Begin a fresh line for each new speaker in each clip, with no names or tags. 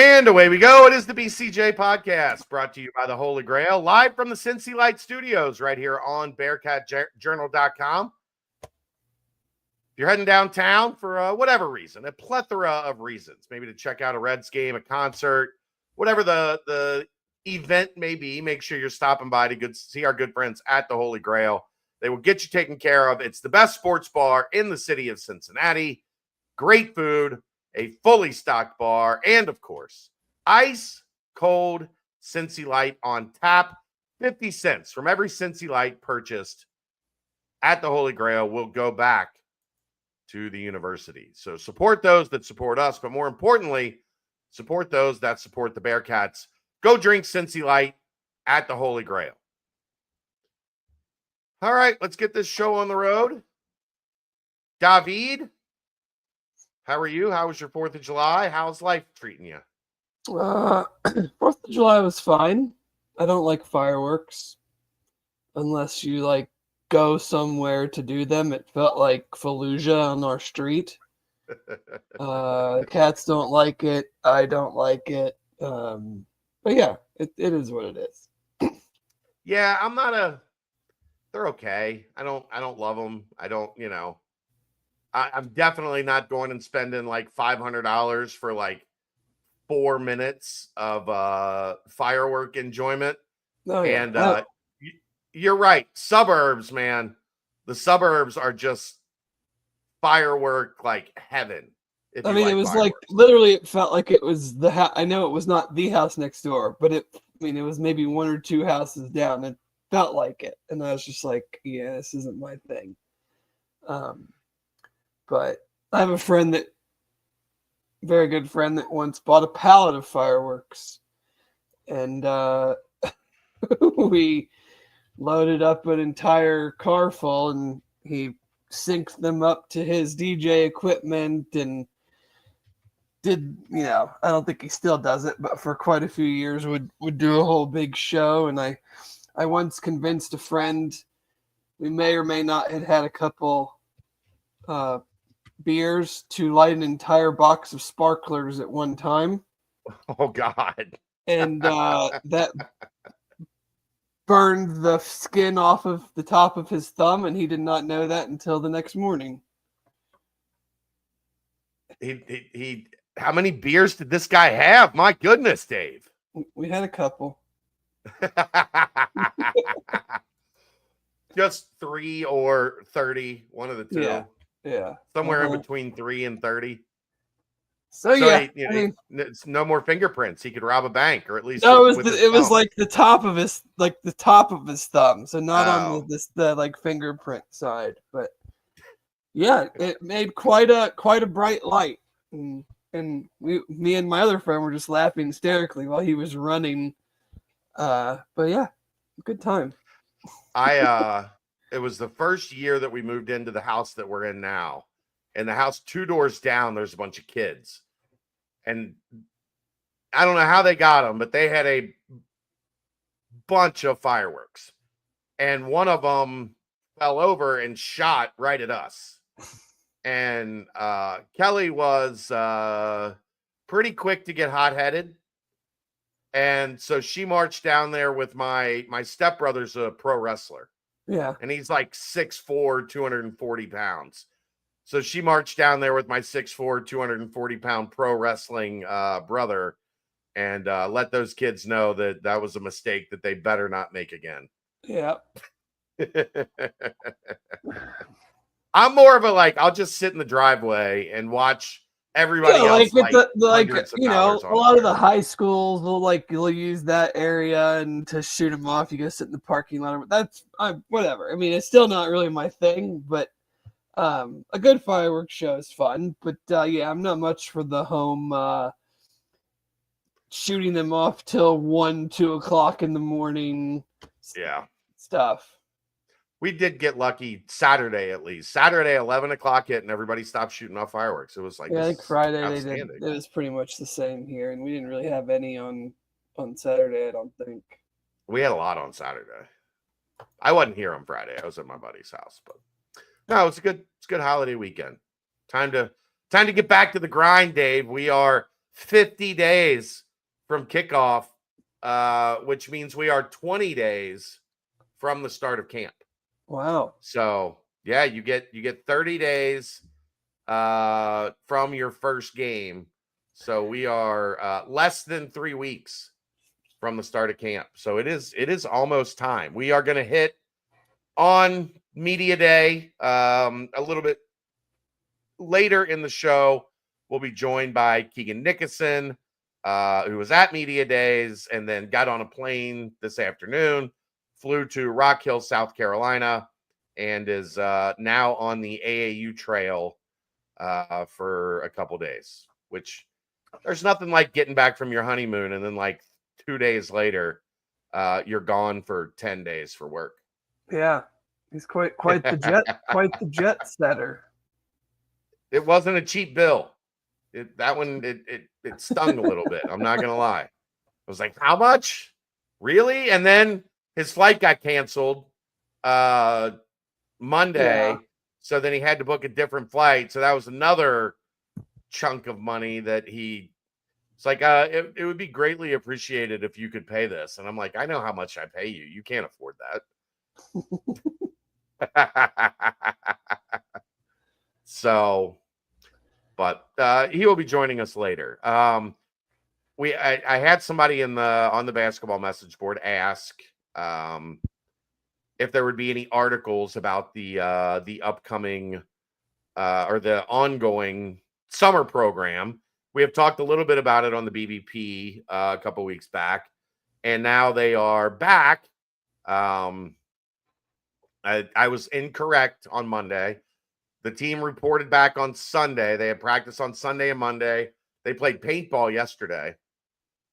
And away we go. It is the BCJ Podcast, brought to you by the Holy Grail, live from the Cincy Light Studios right here on BearcatJournal.com. If you're heading downtown for whatever reason, a plethora of reasons, maybe to check out a Reds game, a concert, whatever the event may be, make sure you're stopping by to see our good friends at the Holy Grail. They will get you taken care of. It's the best sports bar in the city of Cincinnati. Great food, a fully stocked bar, and of course, ice cold Cincy Light on tap. 50 cents from every Cincy Light purchased at the Holy Grail will go back to the university. So support those that support us, but more importantly, support those that support the Bearcats. Go drink Cincy Light at the Holy Grail. All right, let's get this show on the road. David, how are you? How was your 4th of July? How's life treating you?
4th of July was fine. I don't like fireworks unless you go somewhere to do them. It felt like Fallujah on our street. The cats don't like it. I don't like it. But yeah, it is what it is.
Yeah, they're okay. I don't love them. I don't, I'm definitely not going and spending like $500 for 4 minutes of firework enjoyment.
Oh, yeah.
And you're right. Suburbs, man. The suburbs are just firework like heaven.
It was literally, it felt like it was the house. I know it was not the house next door, but it was maybe 1 or 2 houses down. It felt like it. And I was just like, yeah, this isn't my thing. But I have a very good friend that once bought a pallet of fireworks. And we loaded up an entire car full, and he synced them up to his DJ equipment and did, I don't think he still does it, but for quite a few years would do a whole big show. And I once convinced a friend, we may or may not had a couple beers, to light an entire box of sparklers at one time.
Oh, God.
And that burned the skin off of the top of his thumb, and he did not know that until the next morning.
He how many beers did this guy have? My goodness, Dave.
We had a couple.
Just 3 or 30, one of the two.
Yeah.
Somewhere in between 3 and 30.
So yeah,
it's no more fingerprints. He could rob a bank, or at least
no. It was like the top of his thumb, so not on the fingerprint side. But yeah, it made quite a bright light, and me and my other friend were just laughing hysterically while he was running. But yeah, good time.
It was the first year that we moved into the house that we're in now. And the house 2 doors down, there's a bunch of kids. And I don't know how they got them, but they had a bunch of fireworks. And one of them fell over and shot right at us. And Kelly was pretty quick to get hot-headed. And so she marched down there with my stepbrother's a pro wrestler.
Yeah.
And he's like 6'4", 240 pounds. So she marched down there with my 6'4", 240-pound pro wrestling brother, and let those kids know that was a mistake that they better not make again.
Yeah.
I'm more of I'll just sit in the driveway and watch everybody else.
A lot of the high schools will use that area and to shoot them off. You go sit in the parking lot. That's whatever. It's still not really my thing, but a good fireworks show is fun. But I'm not much for the home shooting them off till 1, 2 o'clock in the morning.
Yeah,
stuff.
We did get lucky Saturday, at least. Saturday, 11 o'clock hit, and everybody stopped shooting off fireworks. It was I
think Friday they did. It was pretty much the same here, and we didn't really have any on Saturday, I don't think.
We had a lot on Saturday. I wasn't here on Friday. I was at my buddy's house, but no, it's a good holiday weekend. Time to get back to the grind, Dave. We are 50 days from kickoff, which means we are 20 days from the start of camp.
Wow.
So yeah, you get 30 days from your first game. So we are less than 3 weeks from the start of camp. So it is almost time. We are going to hit on media day a little bit later in the show. We'll be joined by Keegan Nickerson, who was at media days and then got on a plane this afternoon, flew to Rock Hill, South Carolina, and is now on the AAU trail for a couple days, which there's nothing like getting back from your honeymoon and then like 2 days later, you're gone for 10 days for work.
Yeah, he's quite the jet setter.
It wasn't a cheap bill. It stung a little bit. I'm not gonna lie. I was like, how much? Really? And then his flight got canceled Monday. Yeah. So then he had to book a different flight. So that was another chunk of money that it's like, it would be greatly appreciated if you could pay this. And I'm like, I know how much I pay you. You can't afford that. So, but he will be joining us later. I had somebody on the basketball message board ask if there would be any articles about the upcoming or the ongoing summer program. We have talked a little bit about it on the BBP a couple weeks back, and now they are back. I was incorrect on Monday. The team reported back on Sunday. They had practice on Sunday and Monday. They played paintball yesterday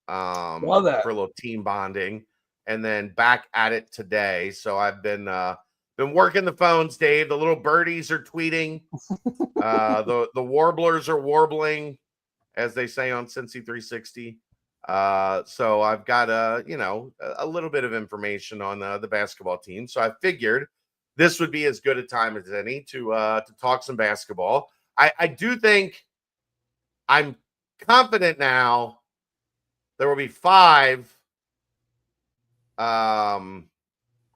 for a little team bonding, and then back at it today. So I've been working the phones, Dave. The little birdies are tweeting. The warblers are warbling, as they say on Cincy 360. So I've got a little bit of information on the basketball team. So I figured this would be as good a time as any to talk some basketball. I do think I'm confident now there will be 5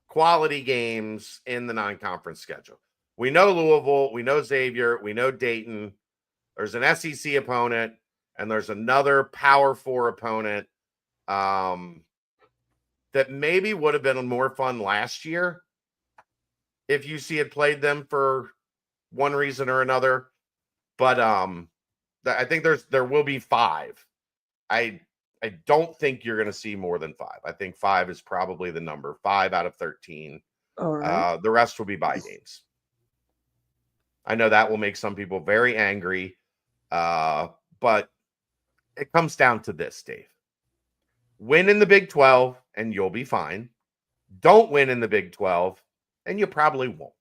quality games in the non-conference schedule. We know Louisville, we know Xavier, we know Dayton. There's an SEC opponent, and there's another Power 4 opponent that maybe would have been more fun last year if UC had played them for one reason or another. But I think there will be 5. I don't think you're going to see more than 5. I think 5 is probably the number. 5 out of 13.
All right.
The rest will be bye games. I know that will make some people very angry, but it comes down to this, Dave. Win in the Big 12, and you'll be fine. Don't win in the Big 12, and you probably won't.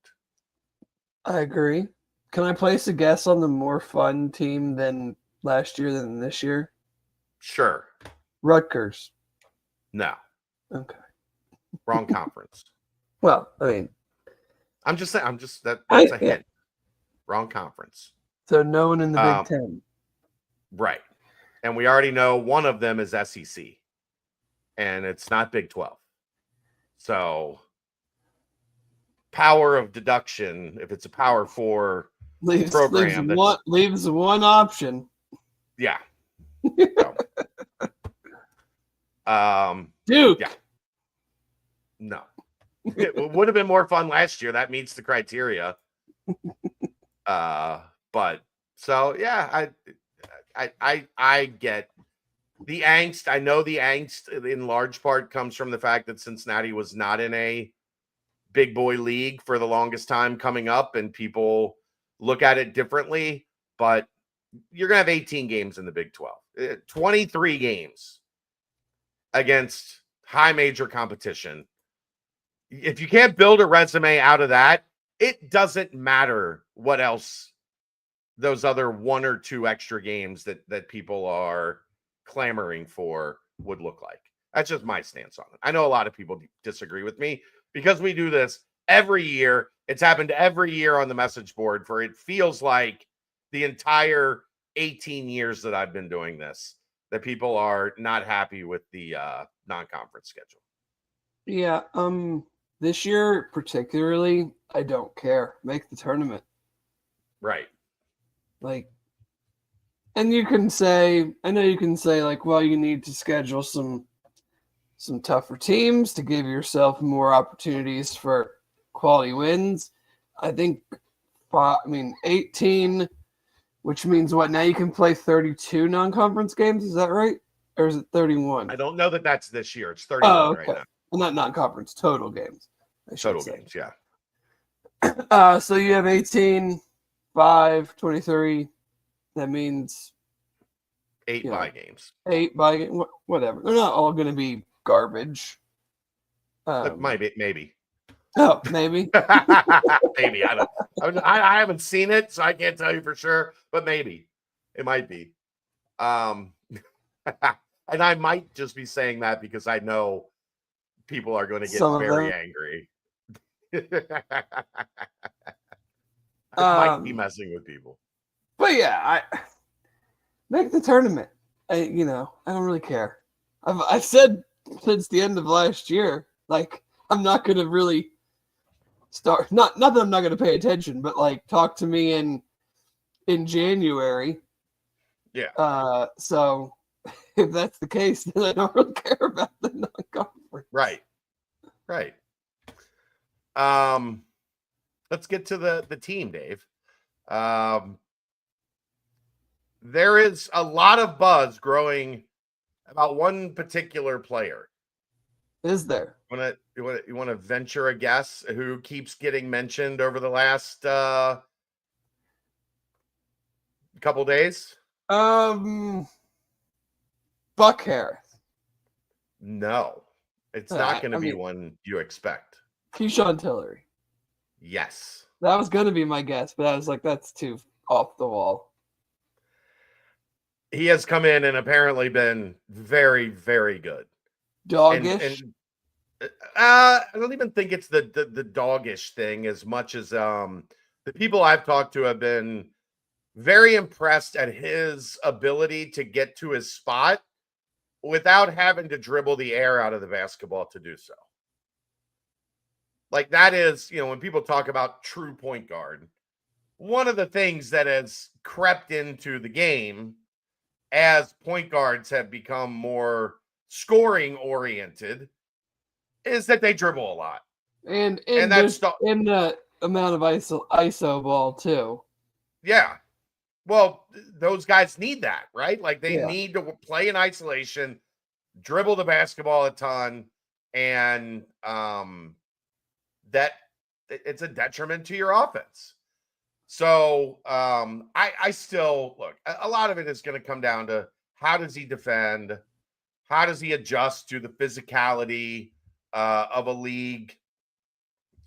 I agree. Can I place a guess on the more fun team than last year than this year? Sure. Rutgers.
No.
Okay.
Wrong conference.
Well, I mean,
I'm just saying. That's a hint. Wrong conference.
So no one in the Big Ten.
Right. And we already know one of them is SEC. And it's not Big 12. So power of deduction, if it's a Power 4 program.
Leaves one option.
Yeah.
Duke.
Yeah. No. It would have been more fun last year. That meets the criteria. But so yeah, I get the angst. I know the angst in large part comes from the fact that Cincinnati was not in a big boy league for the longest time coming up, and people look at it differently. But you're gonna have 18 games in the Big 12, 23 games against high major competition. If you can't build a resume out of that, it doesn't matter what else those other 1 or 2 extra games that people are clamoring for would look like. That's just my stance on it. I know a lot of people disagree with me because we do this every year. It's happened every year on the message board for it feels like the entire 18 years that I've been doing this that people are not happy with the non-conference schedule.
Yeah, this year particularly, I don't care. Make the tournament.
Right.
Like, and you can say, I know you can say, like, well, you need to schedule some tougher teams to give yourself more opportunities for quality wins. I think, 18, which means what? Now you can play 32 non-conference games. Is that right? Or is it 31?
I don't know that that's this year. It's 31 right now.
Well, not non-conference, total games.
Total games, yeah.
So you have 18, 5, 23. That means
8 bye games.
8 bye games, whatever. They're not all going to be garbage.
Maybe.
Oh, maybe.
Maybe. I haven't seen it, so I can't tell you for sure, but maybe it might be. And I might just be saying that because I know people are going to get very angry. I might be messing with people.
But yeah, I make the tournament. I don't really care. I've said since the end of last year, like, I'm not going to really start. Not that I'm not going to pay attention, but like, talk to me in January.
Yeah.
So if that's the case, then I don't really care about the non-conference.
Right. Let's get to the team, Dave. There is a lot of buzz growing about one particular player.
Is there?
You want to venture a guess who keeps getting mentioned over the last couple days?
Buck Harris.
No, it's not going to be one you expect.
Keyshawn Tillery.
Yes.
That was going to be my guess, but I was like, that's too off the wall.
He has come in and apparently been very, very good.
Doggish?
I don't even think it's the doggish thing as much as the people I've talked to have been very impressed at his ability to get to his spot without having to dribble the air out of the basketball to do so. Like, that is, when people talk about true point guard, one of the things that has crept into the game as point guards have become more scoring oriented is that they dribble a lot.
And that's in the amount of ISO ball too.
Yeah. Well, those guys need that, right? Like, they need to play in isolation, dribble the basketball a ton, and that it's a detriment to your offense. So I still look, a lot of it is going to come down to how does he defend? How does he adjust to the physicality of a league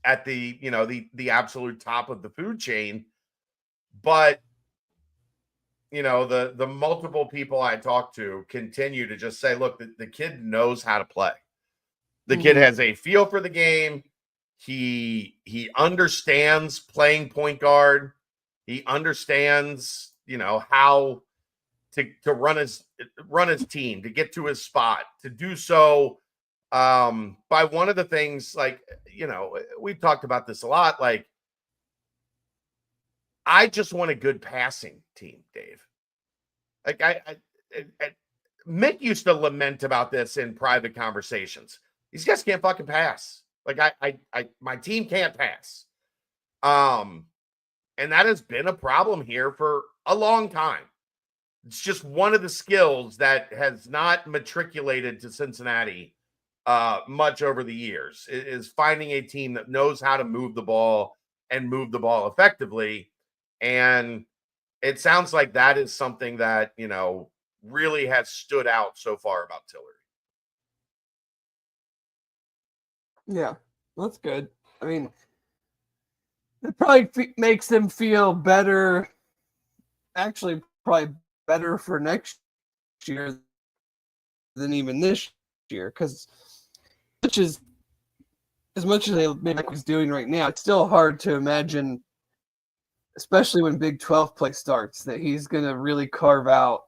at the absolute top of the food chain? But the multiple people I talk to continue to just say, look, the kid knows how to play. The kid has a feel for the game. He understands playing point guard. He understands, how to run his team, to get to his spot, to do so by one of the things, like, we've talked about this a lot. Like, I just want a good passing team, Dave. Like, Mick used to lament about this in private conversations. These guys can't fucking pass. Like, my team can't pass. And that has been a problem here for a long time. It's just one of the skills that has not matriculated to Cincinnati much over the years, is finding a team that knows how to move the ball and move the ball effectively. And it sounds like that is something that, really has stood out so far about Tillery.
Yeah, that's good. I mean, it probably makes them feel better. Actually, probably better for next year than even this year, because as much as Mick was doing right now, it's still hard to imagine especially when Big 12 play starts, that he's going to really carve out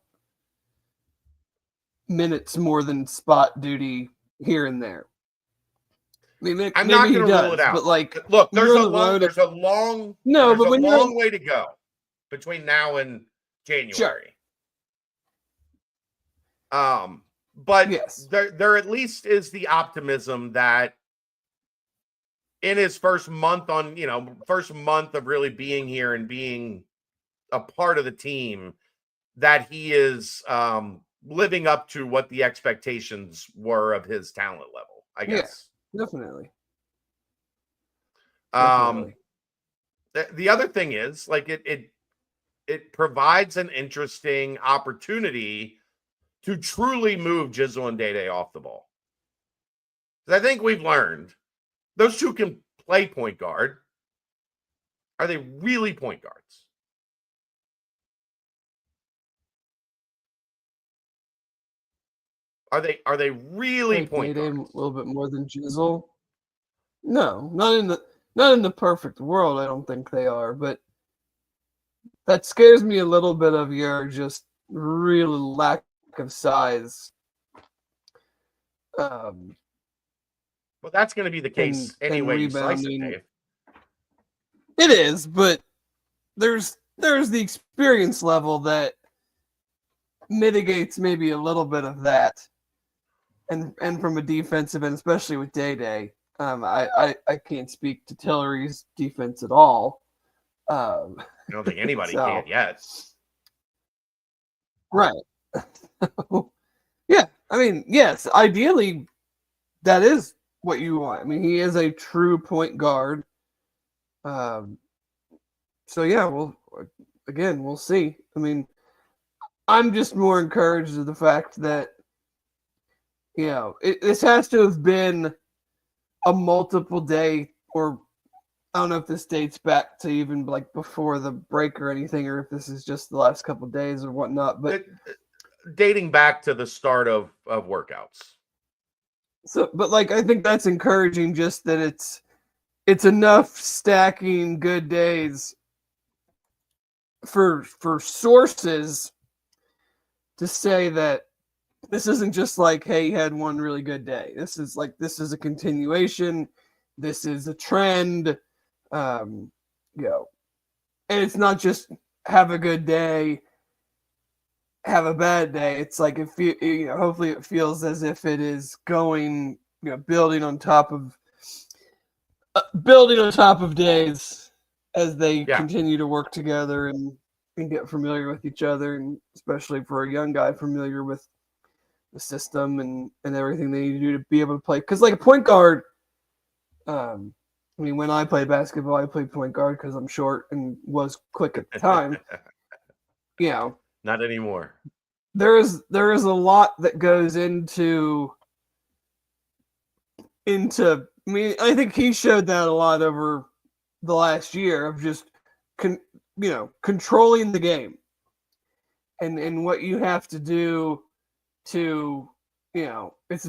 minutes more than spot duty here and there. I mean,
I'm not going to rule it out.
But like,
look, there's a long way to go between now and January.
Sure.
But yes, there at least is the optimism that in his first month of really being here and being a part of the team, that he is living up to what the expectations were of his talent level, I guess.
Yeah, definitely.
The other thing is, like, it provides an interesting opportunity to truly move Jizzle and Day off the ball. I think we've learned those two can play point guard. Are they really point guards? Are they really point guards?
A little bit more than Jizzle? No, not in the perfect world. I don't think they are, but that scares me a little bit of your just real lack of size.
Well, that's going to be the case anyway. You slice it, Dave.
It is, but there's the experience level that mitigates maybe a little bit of that, and from a defensive and especially with Day. I can't speak to Tillery's defense at all.
I don't think anybody can yet.
Right. Yeah. I mean, yes, ideally that is what you want. I mean, he is a true point guard. So yeah, we'll see. I mean, I'm just more encouraged of the fact that, this has to have been a multiple day, or I don't know if this dates back to even like before the break or anything, or if this is just the last couple of days or whatnot, but
dating back to the start of workouts.
So, but like, I think that's encouraging, just that it's enough stacking good days for sources to say that this isn't just like, hey, he had one really good day. This is a continuation. This is a trend. And it's not just have a good day, have a bad day. It's like, hopefully it feels as if it is going, building on top of days as they continue to work together and get familiar with each other, and especially for a young guy, familiar with the system and everything they need to do to be able to play. Because like a point guard, when I played basketball, I played point guard because I'm short and was quick at the time.
Not anymore.
There is a lot that goes into. I mean, I think he showed that a lot over the last year of just, controlling the game, and what you have to do to, it's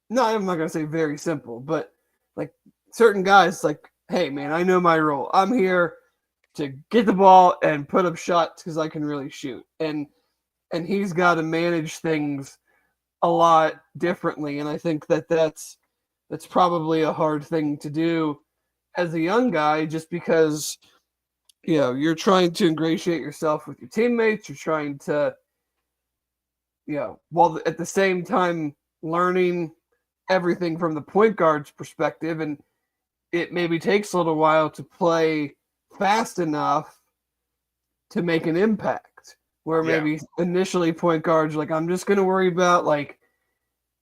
not. I'm not gonna say very simple, but like certain guys, like, hey man, I know my role. I'm here to get the ball and put up shots because I can really shoot, and he's got to manage things a lot differently, and I think that's probably a hard thing to do as a young guy, just because you're trying to ingratiate yourself with your teammates. You're trying to while at the same time learning everything from the point guard's perspective, and it maybe takes a little while to play fast enough to make an impact, where maybe initially point guards like, I'm just going to worry about like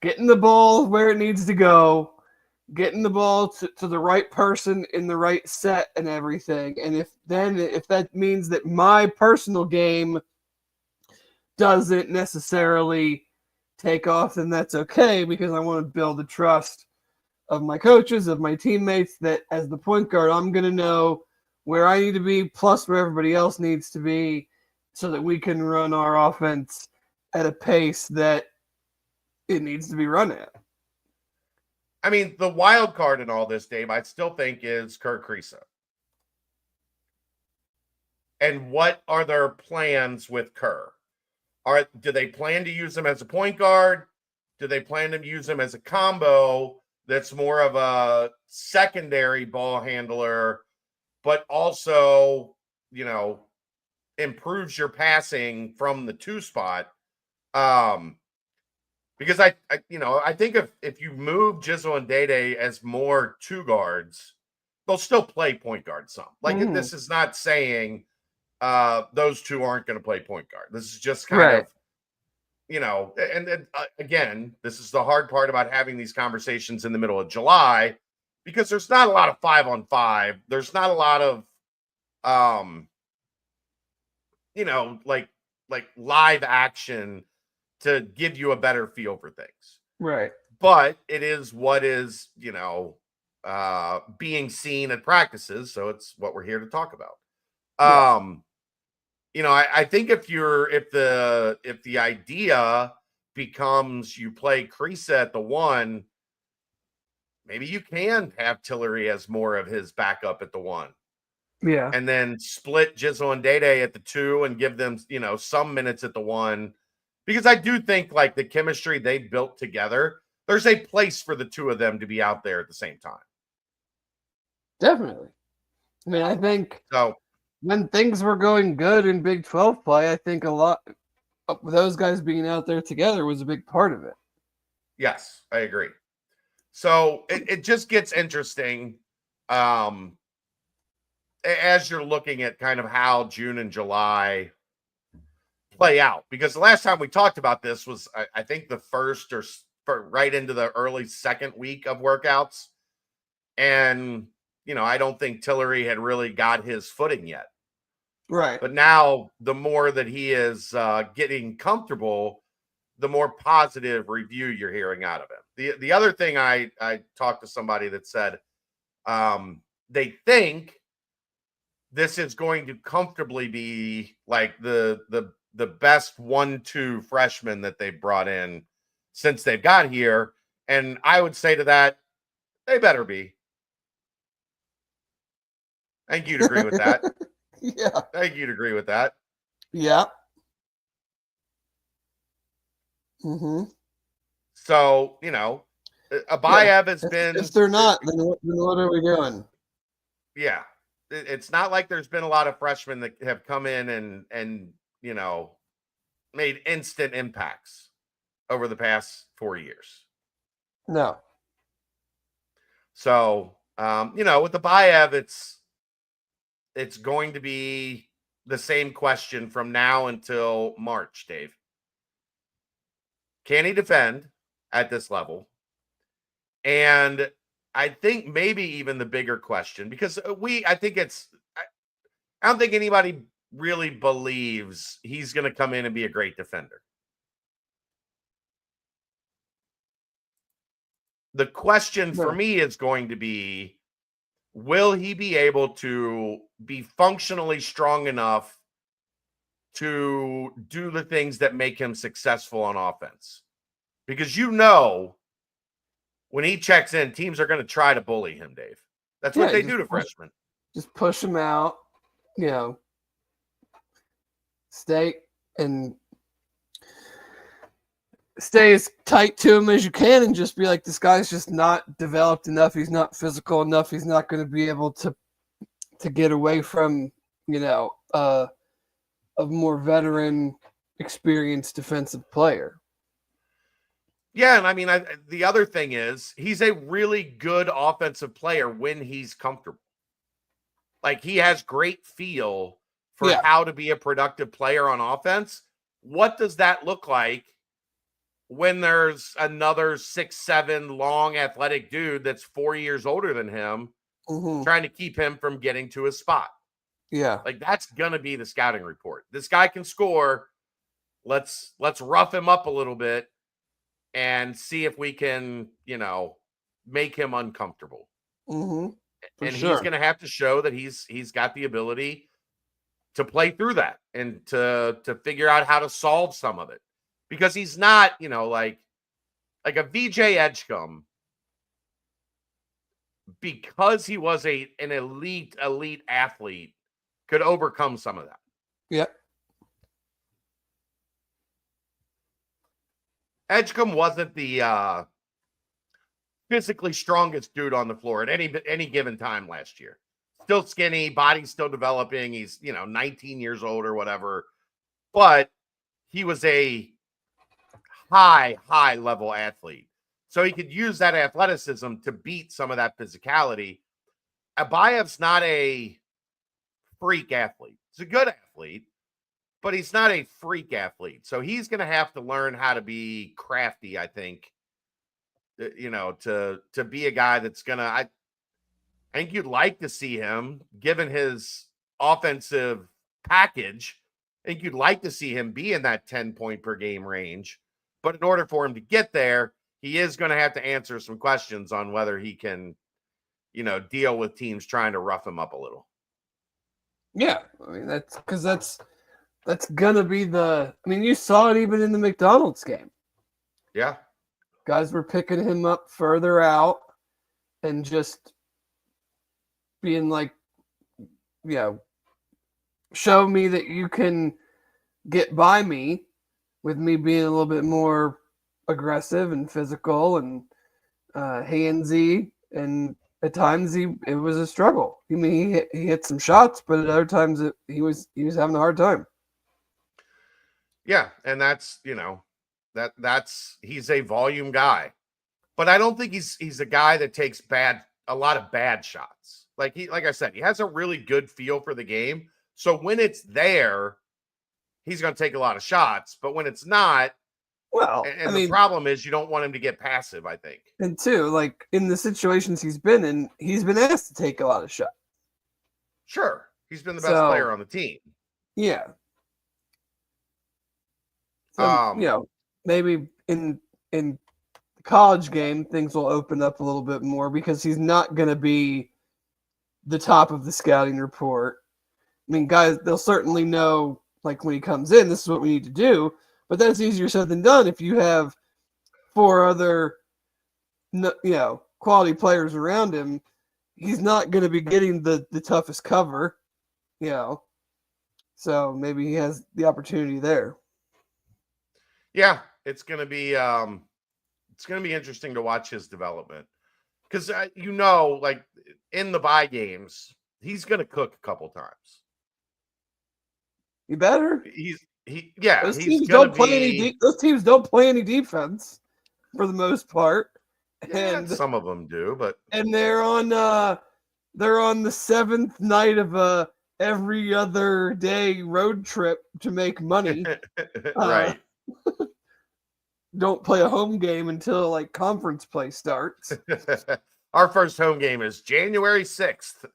getting the ball where it needs to go, getting the ball to the right person in the right set and everything. And if that means that my personal game doesn't necessarily take off, then that's okay, because I want to build the trust of my coaches, of my teammates, that as the point guard, I'm going to know where I need to be plus where everybody else needs to be, so that we can run our offense at a pace that it needs to be run at.
I mean, the wild card in all this, Dave, I still think is Kurt Kriisa. And what are their plans with Kerr? Do they plan to use him as a point guard? Do they plan to use him as a combo that's more of a secondary ball handler, but also, improves your passing from the 2 spot? Because I think if you move Jizzle and Day as more 2 guards, they'll still play point guard some. Like, this is not saying those 2 aren't going to play point guard. This is just kind of, and again, this is the hard part about having these conversations in the middle of July, because there's not a lot of 5-on-5. There's not a lot of, like live action to give you a better feel for things.
Right.
But it is what is, being seen at practices. So it's what we're here to talk about. I think if the idea becomes you play Creasa at the 1, maybe you can have Tillery as more of his backup at the 1.
Yeah.
And then split Jizzle and Day at the 2 and give them, some minutes at the 1. Because I do think, like, the chemistry they built together, there's a place for the 2 of them to be out there at the same time.
Definitely. I mean, I think
so.
When things were going good in Big 12 play, I think a lot of those guys being out there together was a big part of it.
Yes, I agree. So it just gets interesting as you're looking at kind of how June and July play out. Because the last time we talked about this was, I think, the first or right into the early second week of workouts. And, I don't think Tillery had really got his footing yet.
Right.
But now the more that he is getting comfortable, the more positive review you're hearing out of him. The other thing I talked to somebody that said they think this is going to comfortably be like the best 1-2 freshman that they've brought in since they've got here. And I would say to that, they better be. I think you'd agree with that.
Yeah.
I think you'd agree with that.
Yeah. Mm-hmm.
So, Abayev has been...
If they're not, then what are we doing?
Yeah. It's not like there's been a lot of freshmen that have come in and made instant impacts over the past 4 years.
No.
So, with Abayev, it's going to be the same question from now until March, Dave. Can he defend at this level? And I think maybe even the bigger question, because I don't think anybody really believes he's going to come in and be a great defender. The question for me is going to be, will he be able to be functionally strong enough to do the things that make him successful on offense? Because when he checks in, teams are going to try to bully him, Dave. That's what they do to freshmen.
Just push him out, stay as tight to him as you can and just be like, this guy's just not developed enough. He's not physical enough. He's not going to be able to get away from, a more veteran, experienced defensive player.
Yeah, and I mean, the other thing is he's a really good offensive player when he's comfortable. Like, he has great feel for how to be a productive player on offense. What does that look like when there's another 6'7" long athletic dude that's 4 years older than him trying to keep him from getting to his spot?
Yeah.
Like, that's going to be the scouting report. This guy can score. Let's rough him up a little bit and see if we can, make him uncomfortable.
And
he's going to have to show that he's got the ability to play through that and to figure out how to solve some of it. Because he's not, like a VJ Edgecombe, because he was an elite athlete, could overcome some of that.
Yep.
Edgecombe wasn't the physically strongest dude on the floor at any given time last year. Still skinny, body's still developing. He's 19 years old or whatever, but he was a high level athlete, so he could use that athleticism to beat some of that physicality. Abayev's not a freak athlete. He's a good athlete, but he's not a freak athlete. So he's going to have to learn how to be crafty, I think, to be a guy that's going to, I think you'd like to see him, given his offensive package, I think you'd like to see him be in that 10-point per game range. But in order for him to get there, he is going to have to answer some questions on whether he can, deal with teams trying to rough him up a little.
Yeah, I mean, that's going to be you saw it even in the McDonald's game.
Yeah.
Guys were picking him up further out and just being like, show me that you can get by me with me being a little bit more aggressive and physical and handsy. And at times it was a struggle. I mean, he hit some shots, but at other times he was having a hard time.
Yeah, and that's he's a volume guy, but I don't think he's a guy that takes a lot of bad shots. Like I said, he has a really good feel for the game. So when it's there, he's going to take a lot of shots, but when it's not, the problem is you don't want him to get passive, I think.
And two, like in the situations he's been in, he's been asked to take a lot of shots.
Sure. He's been the best player on the team.
Yeah. So, maybe in the college game, things will open up a little bit more because he's not going to be the top of the scouting report. I mean, guys, they'll certainly know, like when he comes in, this is what we need to do. But that's easier said than done if you have 4 other, quality players around him. He's not going to be getting the toughest cover, So maybe he has the opportunity there.
Yeah, it's going to be interesting to watch his development because like in the bye games, he's going to cook a couple times.
You better.
Those
teams don't play any defense for the most part.
Yeah, and some of them do, but
they're on the 7th night of a every other day road trip to make money.
Right.
Don't play a home game until like conference play starts.
Our first home game is January 6th.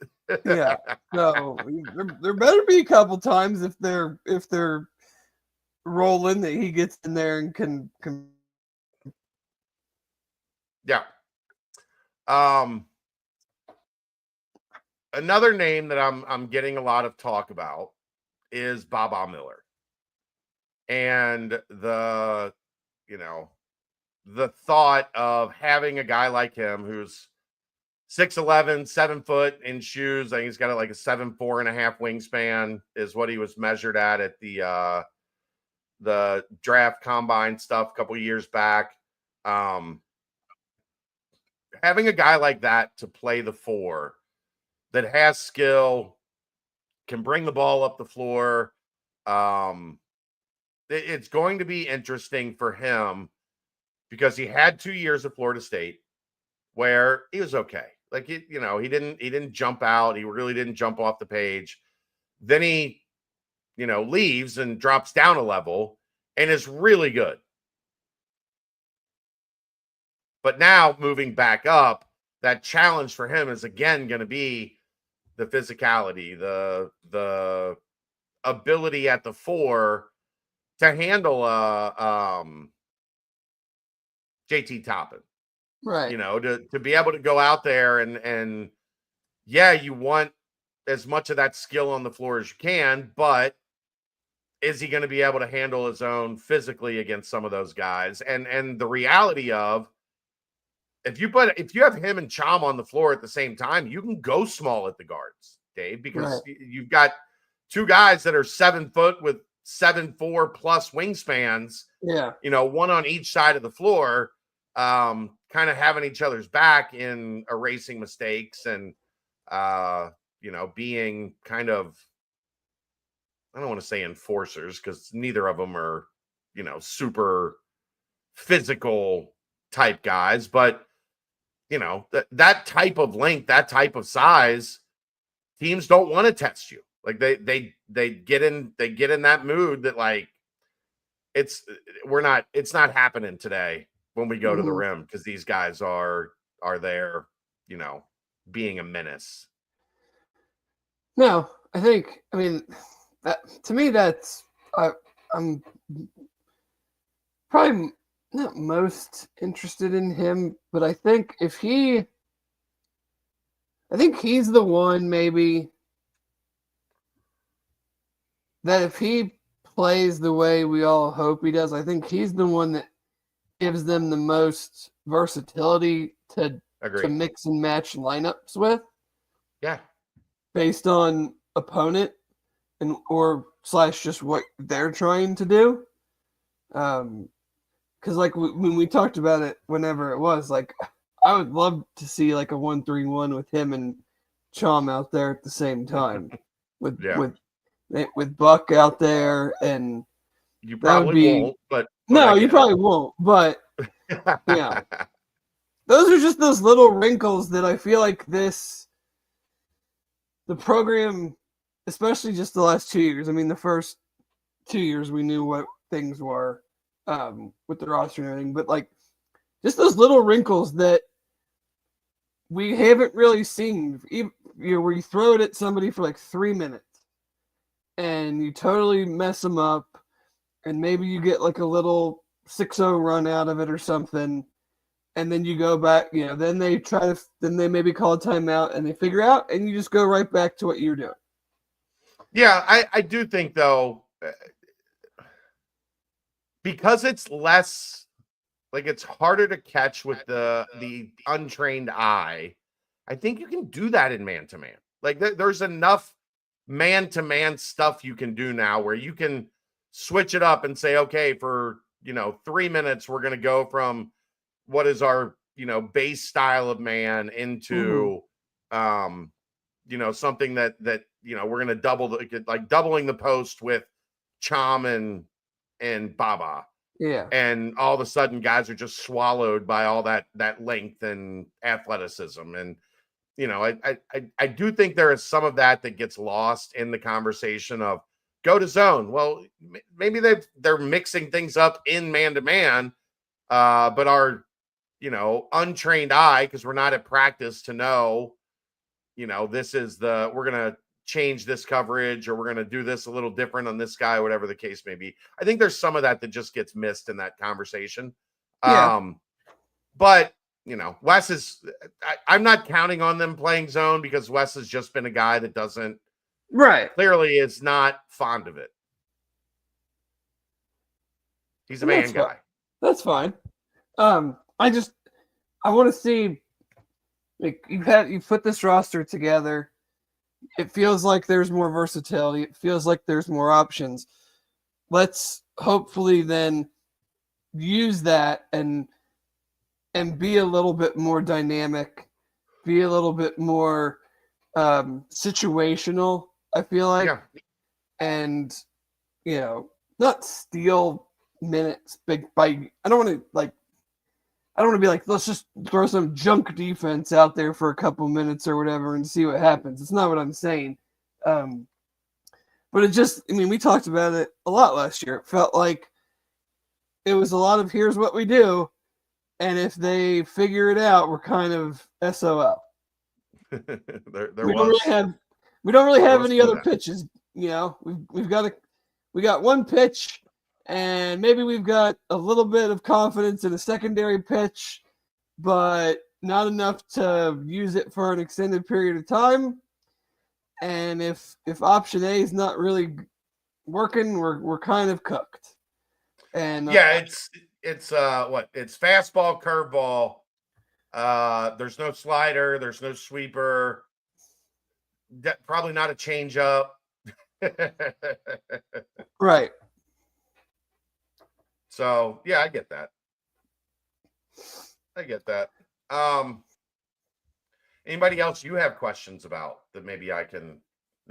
Yeah. So there better be a couple times if they're rolling that he gets in there and can.
Yeah. Another name that I'm getting a lot of talk about is Baba Miller. And the thought of having a guy like him who's 6'11", 7 foot in shoes. I think he's got like a 7'4.5" wingspan is what he was measured at the draft combine stuff a couple years back. Having a guy like that to play the 4 that has skill, can bring the ball up the floor. It's going to be interesting for him because he had 2 years at Florida State where he was okay. Like, he didn't jump out. He really didn't jump off the page. Then he, leaves and drops down a level and is really good. But now moving back up, that challenge for him is again going to be the physicality, the ability at the 4 to handle JT Toppin.
Right.
To be able to go out there and you want as much of that skill on the floor as you can, but is he going to be able to handle his own physically against some of those guys? And the reality of if you have him and Cham on the floor at the same time, you can go small at the guards, Dave, because you've got two guys that are 7 foot with 7'4" plus wingspans.
Yeah.
One on each side of the floor, kind of having each other's back in erasing mistakes and, being kind of, I don't want to say enforcers because neither of them are, super physical type guys, but that type of length, that type of size, teams don't want to test you. Like they get in that mood that like it's not happening today when we go to the rim because these guys are there, being a menace.
No, I mean that to me that's I'm probably not most interested in him, but I think he's the one maybe that if he plays the way we all hope he does, I think he's the one that gives them the most versatility to mix and match lineups with.
Yeah.
Based on opponent and or / just what they're trying to do. Because like when we talked about it, whenever it was, like I would love to see like a 1-3-1 with him and Chom out there at the same time, with Buck out there, and
you probably won't. But
no, you probably won't. But yeah, those are just those little wrinkles that I feel like the program, especially just the last 2 years. I mean, the first 2 years we knew what things were. With the roster and everything, but like just those little wrinkles that we haven't really seen, where you throw it at somebody for like 3 minutes and you totally mess them up, and maybe you get like a little 6-0 run out of it or something, and then you go back, then they maybe call a timeout and they figure out, and you just go right back to what you're doing.
Yeah, I do think though, because it's less, like it's harder to catch with the untrained eye, I think you can do that in man-to-man. Like there's enough man-to-man stuff you can do now where you can switch it up and say, okay, for 3 minutes we're going to go from what is our base style of man into something that we're going to doubling the post with Chom and Baba.
Yeah.
And all of a sudden guys are just swallowed by all that length and athleticism. And, I do think there is some of that gets lost in the conversation of go to zone. Well, maybe they're mixing things up in man-to-man, but our, untrained eye, because we're not at practice to know, this is we're going to change this coverage, or we're going to do this a little different on this guy, whatever the case may be. I think there's some of that just gets missed in that conversation.
Yeah.
But Wes is, I'm not counting on them playing zone because Wes has just been a guy that clearly is not fond of it. He's a man guy.
That's fine. I want to see, like, you've put this roster together. It feels like there's more versatility. It feels like there's more options. Let's hopefully then use that and be a little bit more dynamic, be a little bit more situational, I feel like.
Yeah.
And, not steal minutes big by. I don't want to be like, let's just throw some junk defense out there for a couple minutes or whatever and see what happens. It's not what I'm saying. But it just, we talked about it a lot last year. It felt like it was a lot of here's what we do, and if they figure it out, we're kind of SOL. We don't really have any other pitches. We got one pitch. And maybe we've got a little bit of confidence in a secondary pitch, but not enough to use it for an extended period of time. And if option A is not really working, we're kind of cooked. And
it's fastball, curveball. There's no slider, there's no sweeper. Probably not a changeup.
Right.
So yeah, I get that. Anybody else you have questions about that maybe I can,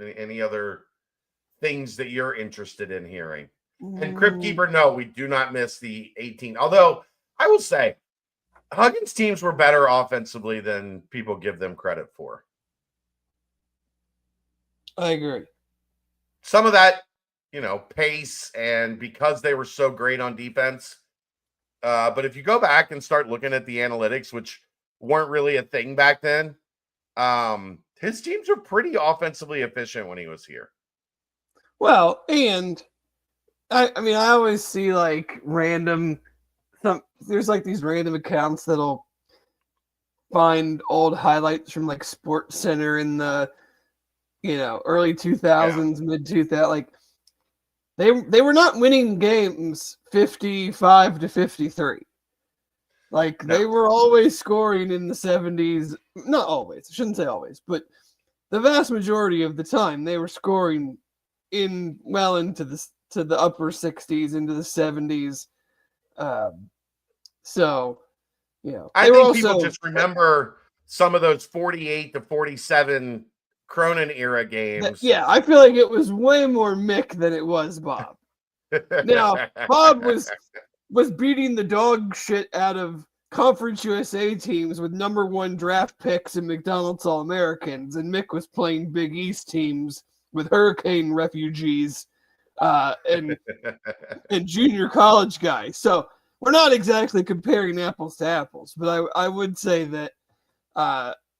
any other things that you're interested in hearing? And Crypt Keeper, no, we do not miss the 18. Although I will say Huggins teams were better offensively than people give them credit for.
I agree.
Some of that, pace, and because they were so great on defense. But if you go back and start looking at the analytics, which weren't really a thing back then, his teams were pretty offensively efficient when he was here.
Well, and I always see like there's like these random accounts that'll find old highlights from like Sports Center in the early 2000s, mid 2000s. Like they were not winning games 55-53. Like they were always scoring in the 70s. Not always. I shouldn't say always, but the vast majority of the time they were scoring into the upper 60s, into the 70s. So,
I think people just remember some of those 48-47 Cronin era games.
I feel like it was way more Mick than it was Bob. Now, Bob was beating the dog shit out of Conference USA teams with number 1 draft picks and McDonald's All-Americans, and Mick was playing Big East teams with Hurricane refugees and junior college guys. So we're not exactly comparing apples to apples, but I would say that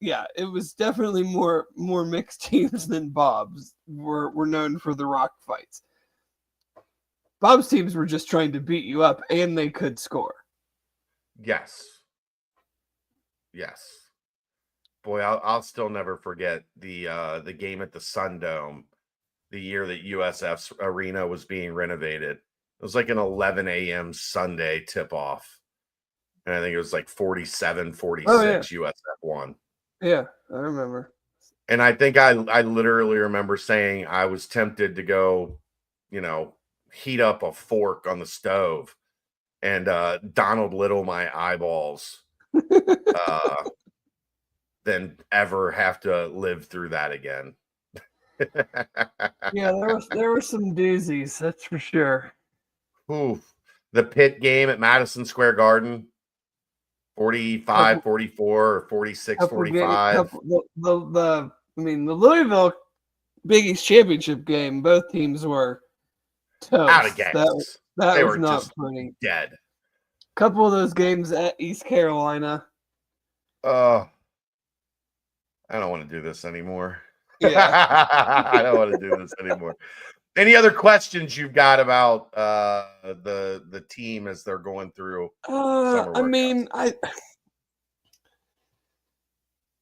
it was definitely more mixed teams than Bob's were known for the rock fights. Bob's teams were just trying to beat you up, and they could score.
Yes. Boy, I'll still never forget the game at the Sun Dome, the year that USF's arena was being renovated. It was like an 11 a.m. Sunday tip-off. And I think it was like 47-46 USF won.
Yeah, I remember.
And I think I literally remember saying I was tempted to go, heat up a fork on the stove and Donald Little my eyeballs than ever have to live through that again.
Yeah, there were some doozies, that's for sure.
Ooh, the Pitt game at Madison Square Garden, 45-44 or 46-45.
The Louisville Big East Championship game, both teams were toast.
Out of games.
That was not pretty.
Dead.
A couple of those games at East Carolina.
I don't want to do this anymore.
Yeah.
I don't want to do this anymore. Any other questions you've got about the team as they're going through summer workouts?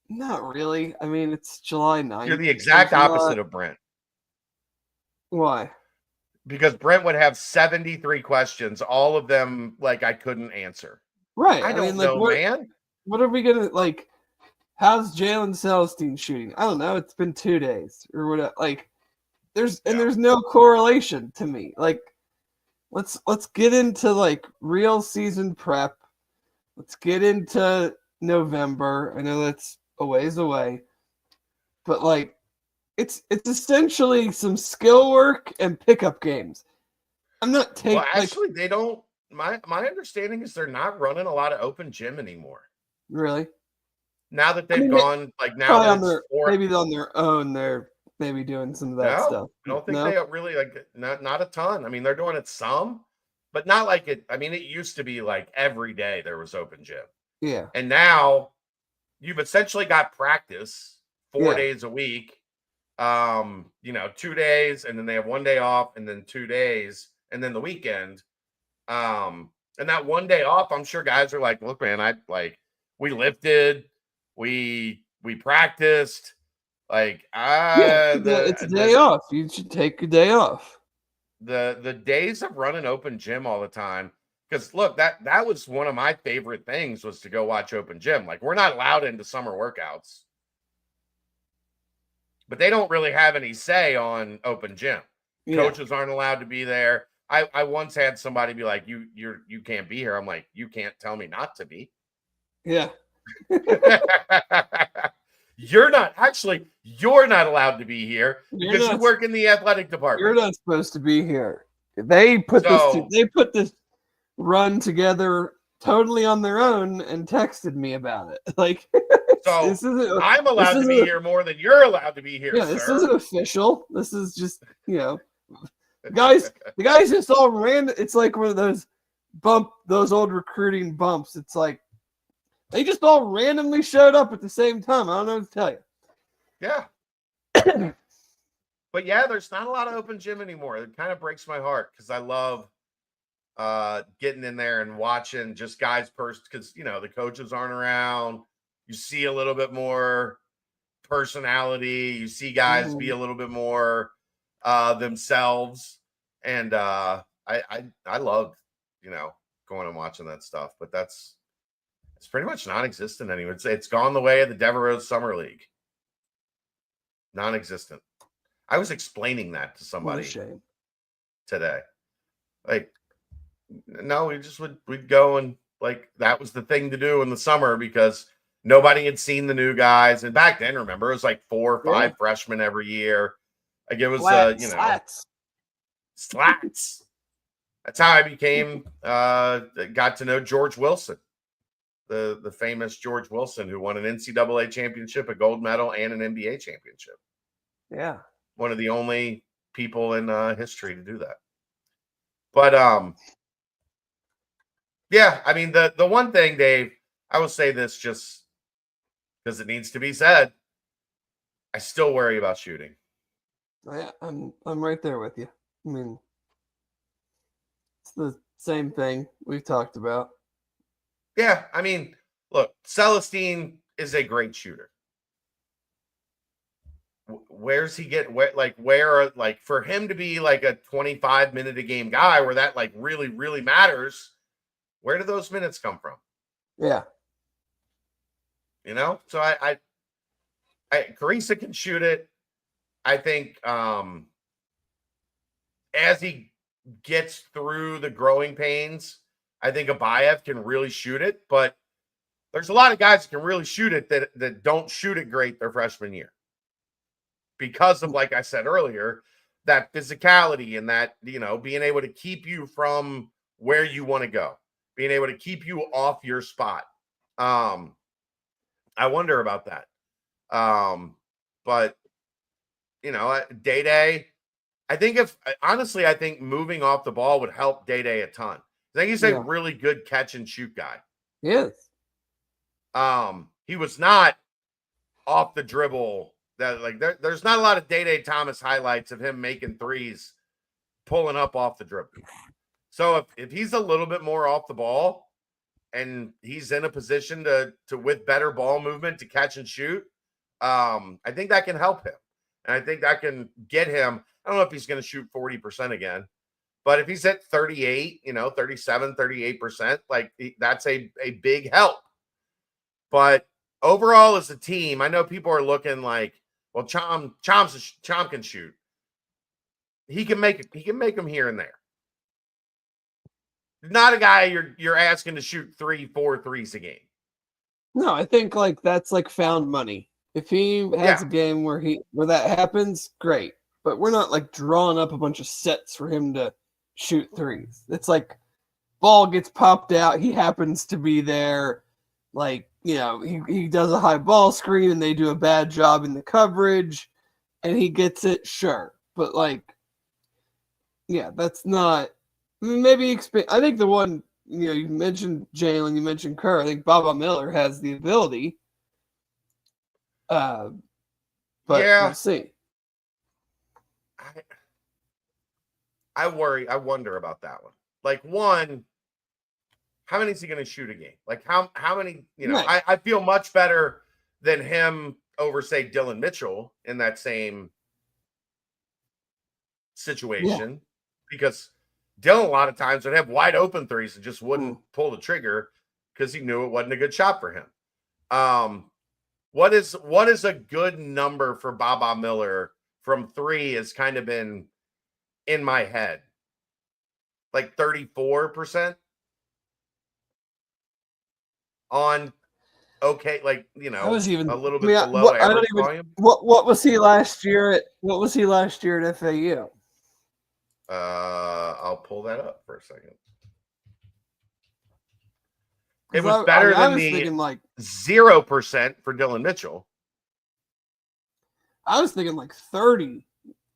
Not really. I mean, it's July 9th.
You're the exact opposite of Brent.
Why?
Because Brent would have 73 questions, all of them like I couldn't answer.
Right.
I don't know, man.
What are we gonna like? How's Jalen Celestine shooting? I don't know. It's been 2 days or whatever. Like, there's no correlation to me. Like, let's get into like real season prep. Let's get into November. I know that's a ways away, but like, it's essentially some skill work and pickup games. I'm not taking.
Well, actually, they don't. My understanding is they're not running a lot of open gym anymore.
Really?
Now that they've gone, like now that
maybe on their own, they're maybe doing some of that stuff.
I don't think they really not a ton. I mean, they're doing it some, but not like it. I mean, it used to be like every day there was open gym.
Yeah.
And now you've essentially got practice 4 days a week. 2 days, and then they have 1 day off, and then 2 days, and then the weekend. And that 1 day off, I'm sure guys are like, look, man, we lifted, we practiced. Like,
it's a day off. You should take a day off.
The days of running open gym all the time, because look, that was one of my favorite things was to go watch open gym. Like, we're not allowed into summer workouts. but they don't really have any say on open gym. Yeah. Coaches aren't allowed to be there. I once had somebody be like, you can't be here. I'm like, you can't tell me not to be.
Yeah.
You're not allowed to be here because you work in the athletic department.
You're not supposed to be here. They put this run together totally on their own and texted me about it. Like,
so I'm allowed to be here more than you're allowed to be here.
Yeah, this isn't official. This is just, the guys just all random. It's like one of those old recruiting bumps. It's like they just all randomly showed up at the same time. I don't know what to tell you.
Yeah. But yeah, there's not a lot of open gym anymore. It kind of breaks my heart because I love getting in there and watching just guys because the coaches aren't around. You see a little bit more personality. You see guys be a little bit more themselves, and I love going and watching that stuff. But it's pretty much non-existent anymore. It's gone the way of the Devereaux Summer League. Non-existent. I was explaining that to somebody today. Like, no, we'd go and like that was the thing to do in the summer because nobody had seen the new guys. And back then, remember, it was like 4 or 5 freshmen every year. Like it was slats. That's how I became got to know George Wilson, the famous George Wilson, who won an NCAA championship, a gold medal, and an NBA championship.
Yeah.
One of the only people in history to do that. But yeah, I mean the one thing, Dave, I will say this just because it needs to be said. I still worry about shooting.
Yeah, I'm right there with you. I mean, it's the same thing we've talked about.
Yeah, I mean, look, Celestine is a great shooter. Where's he get where for him to be like a 25-minute a game guy where that like really, really matters? Where do those minutes come from?
Yeah.
So I Carissa can shoot it. I think as he gets through the growing pains, I think Abayev can really shoot it, but there's a lot of guys that can really shoot it that don't shoot it great their freshman year. Because of, like I said earlier, that physicality and that, being able to keep you from where you want to go, being able to keep you off your spot. I wonder about that. But, Day-Day, I think moving off the ball would help Day-Day a ton. I think he's a really good catch and shoot guy.
Yes.
He was not off the dribble. That there's not a lot of Day-Day Thomas highlights of him making threes, pulling up off the dribble. So if he's a little bit more off the ball and he's in a position to with better ball movement to catch and shoot, I think that can help him. And I think that can get him. I don't know if he's going to shoot 40% again, but if he's at 38, 37, 38%, like that's a big help. But overall as a team, I know people are looking like, well, Chom can shoot. He can make them here and there. Not a guy you're asking to shoot 3-4 threes a game.
No, I think like that's like found money. If he has a game where that happens, great. But we're not like drawing up a bunch of sets for him to shoot threes. It's like ball gets popped out, he happens to be there. Like, he does a high ball screen and they do a bad job in the coverage and he gets it, sure. But like, that's not maybe I think the one, you mentioned Jalen, you mentioned Kerr. I think Baba Miller has the ability. But we'll see.
I wonder about that one. Like, one, how many is he going to shoot a game? Like how many, right. I feel much better than him over, say, Dylan Mitchell in that same situation because Dylan a lot of times would have wide open threes and just wouldn't pull the trigger because he knew it wasn't a good shot for him. What is a good number for Baba Miller from 3 has kind of been in my head. Like 34% on okay, like,
I was even
a little
I mean,
bit below
I don't
average
even
volume.
what was he last year at FAU?
I'll pull that up for a second. It was
I
better
was
than the
thinking like
0% for Dylan Mitchell.
I was thinking like 30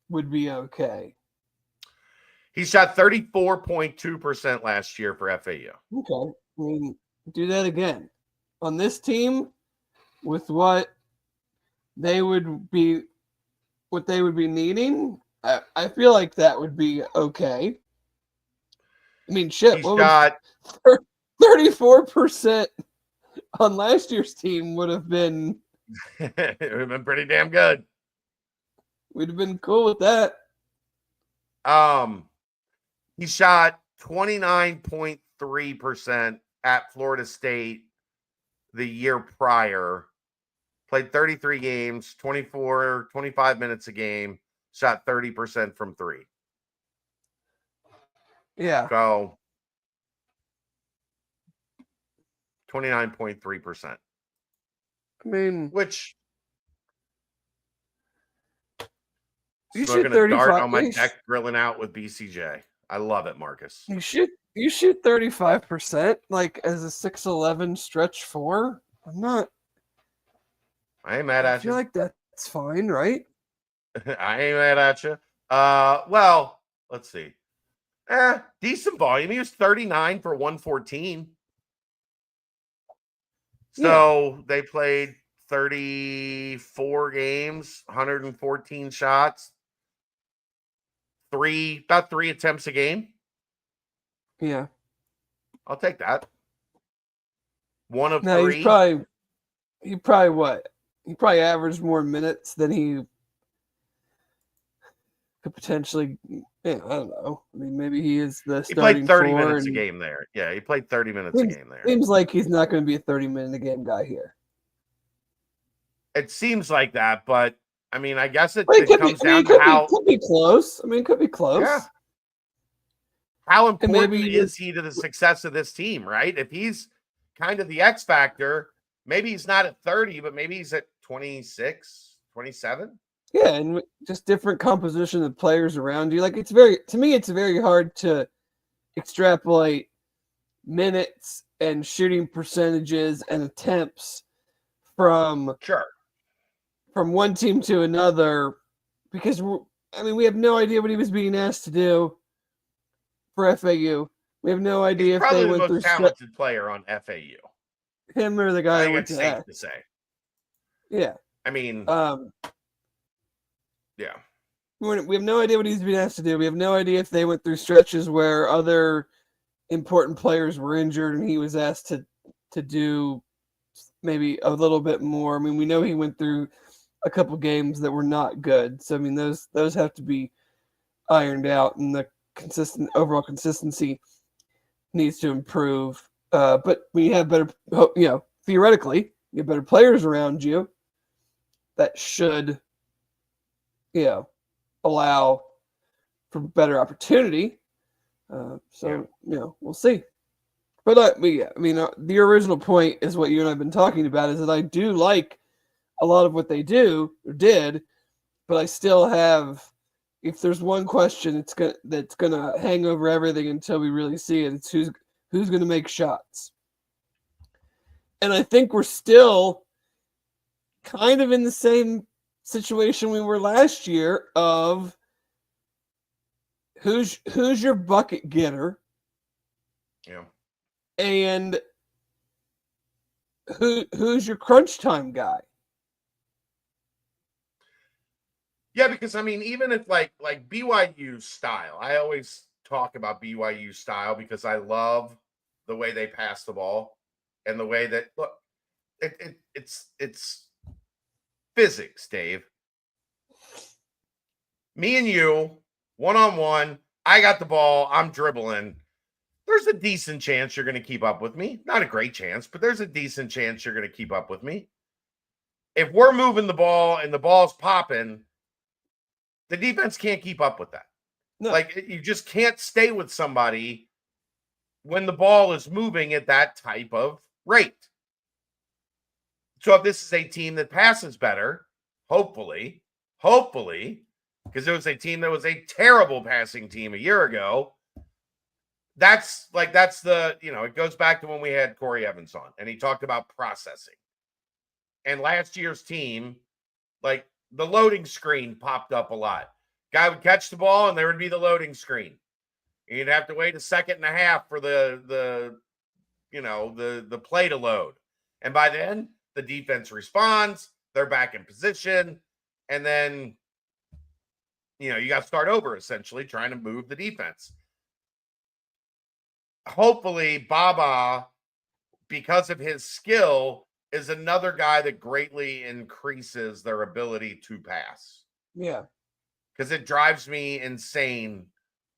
would be okay.
He shot 34.2% last year for FAU.
Okay. I mean, do that again. On this team with what they would be needing, I feel like that would be okay. I mean, shit,
He
what
shot
34% on last year's team would have been
it would have been pretty damn good.
We'd have been cool with that.
He shot 29.3% at Florida State the year prior. Played 33 games, 25 minutes a game, shot 30% from 3.
Yeah.
So 29.3%.
I mean,
which
you
smoking
shoot
a dart
35
on my deck, grilling out with BCJ. I love it, Marcus.
You shoot 35% like as a 6'11" stretch 4.
I ain't mad at you.
I feel like that's fine, right?
I ain't mad at you. Well, let's see. Decent volume. He was 39 for 114. So they played 34 games, 114 shots, about 3 attempts a game.
Yeah.
I'll take that. 1 of
3. He probably averaged more minutes than he could potentially. Yeah, I don't know. I mean, maybe he is the starting.
He played 30 minutes a game there. Yeah, he played 30 minutes a game there.
Seems like he's not going to be a 30-minute a game guy here.
It seems like that, but I mean, I guess it comes down
to
how.
It could be close. I mean, it could be close.
Yeah. How important is he to the success of this team, right? If he's kind of the X factor, maybe he's not at 30, but maybe he's at 26, 27.
Yeah, and just different composition of players around you. Like to me, it's very hard to extrapolate minutes and shooting percentages and attempts from one team to another because we have no idea what he was being asked to do for FAU. We have no idea if they went through.
Probably the most talented player on FAU.
Him or the guy
I
who
think it's safe to say.
Yeah.
I mean, yeah.
We have no idea what he's being asked to do. We have no idea if they went through stretches where other important players were injured and he was asked to do maybe a little bit more. I mean, we know he went through a couple games that were not good. So, I mean, those have to be ironed out, and the overall consistency needs to improve. But when you have better, theoretically, you have better players around you that should, allow for better opportunity. We'll see. But the original point is what you and I have been talking about is that I do like a lot of what they did, but I still have, if there's one question that's gonna hang over everything until we really see it, it's who's gonna make shots. And I think we're still kind of in the same situation we were last year of who's your bucket getter.
Yeah.
And who's your crunch time guy?
Yeah, because I mean, even if like BYU style, I always talk about BYU style because I love the way they pass the ball and the way that it's physics, Dave. Me and you, one-on-one, I got the ball, I'm dribbling. There's a decent chance you're going to keep up with me. Not a great chance, but there's a decent chance you're going to keep up with me. if we're moving the ball and the ball's popping, the defense can't keep up with that. No. Like, you just can't stay with somebody when the ball is moving at that type of rate. So if this is a team that passes better, hopefully, because it was a team that was a terrible passing team a year ago, that's the, it goes back to when we had Corey Evans on, and he talked about processing. And last year's team, like, the loading screen popped up a lot. Guy would catch the ball, and there would be the loading screen. And you'd have to wait a second and a half for the play to load. And by then, the defense responds. They're back in position. And then, you got to start over, essentially, trying to move the defense. Hopefully, Baba, because of his skill, is another guy that greatly increases their ability to pass.
Yeah.
Because it drives me insane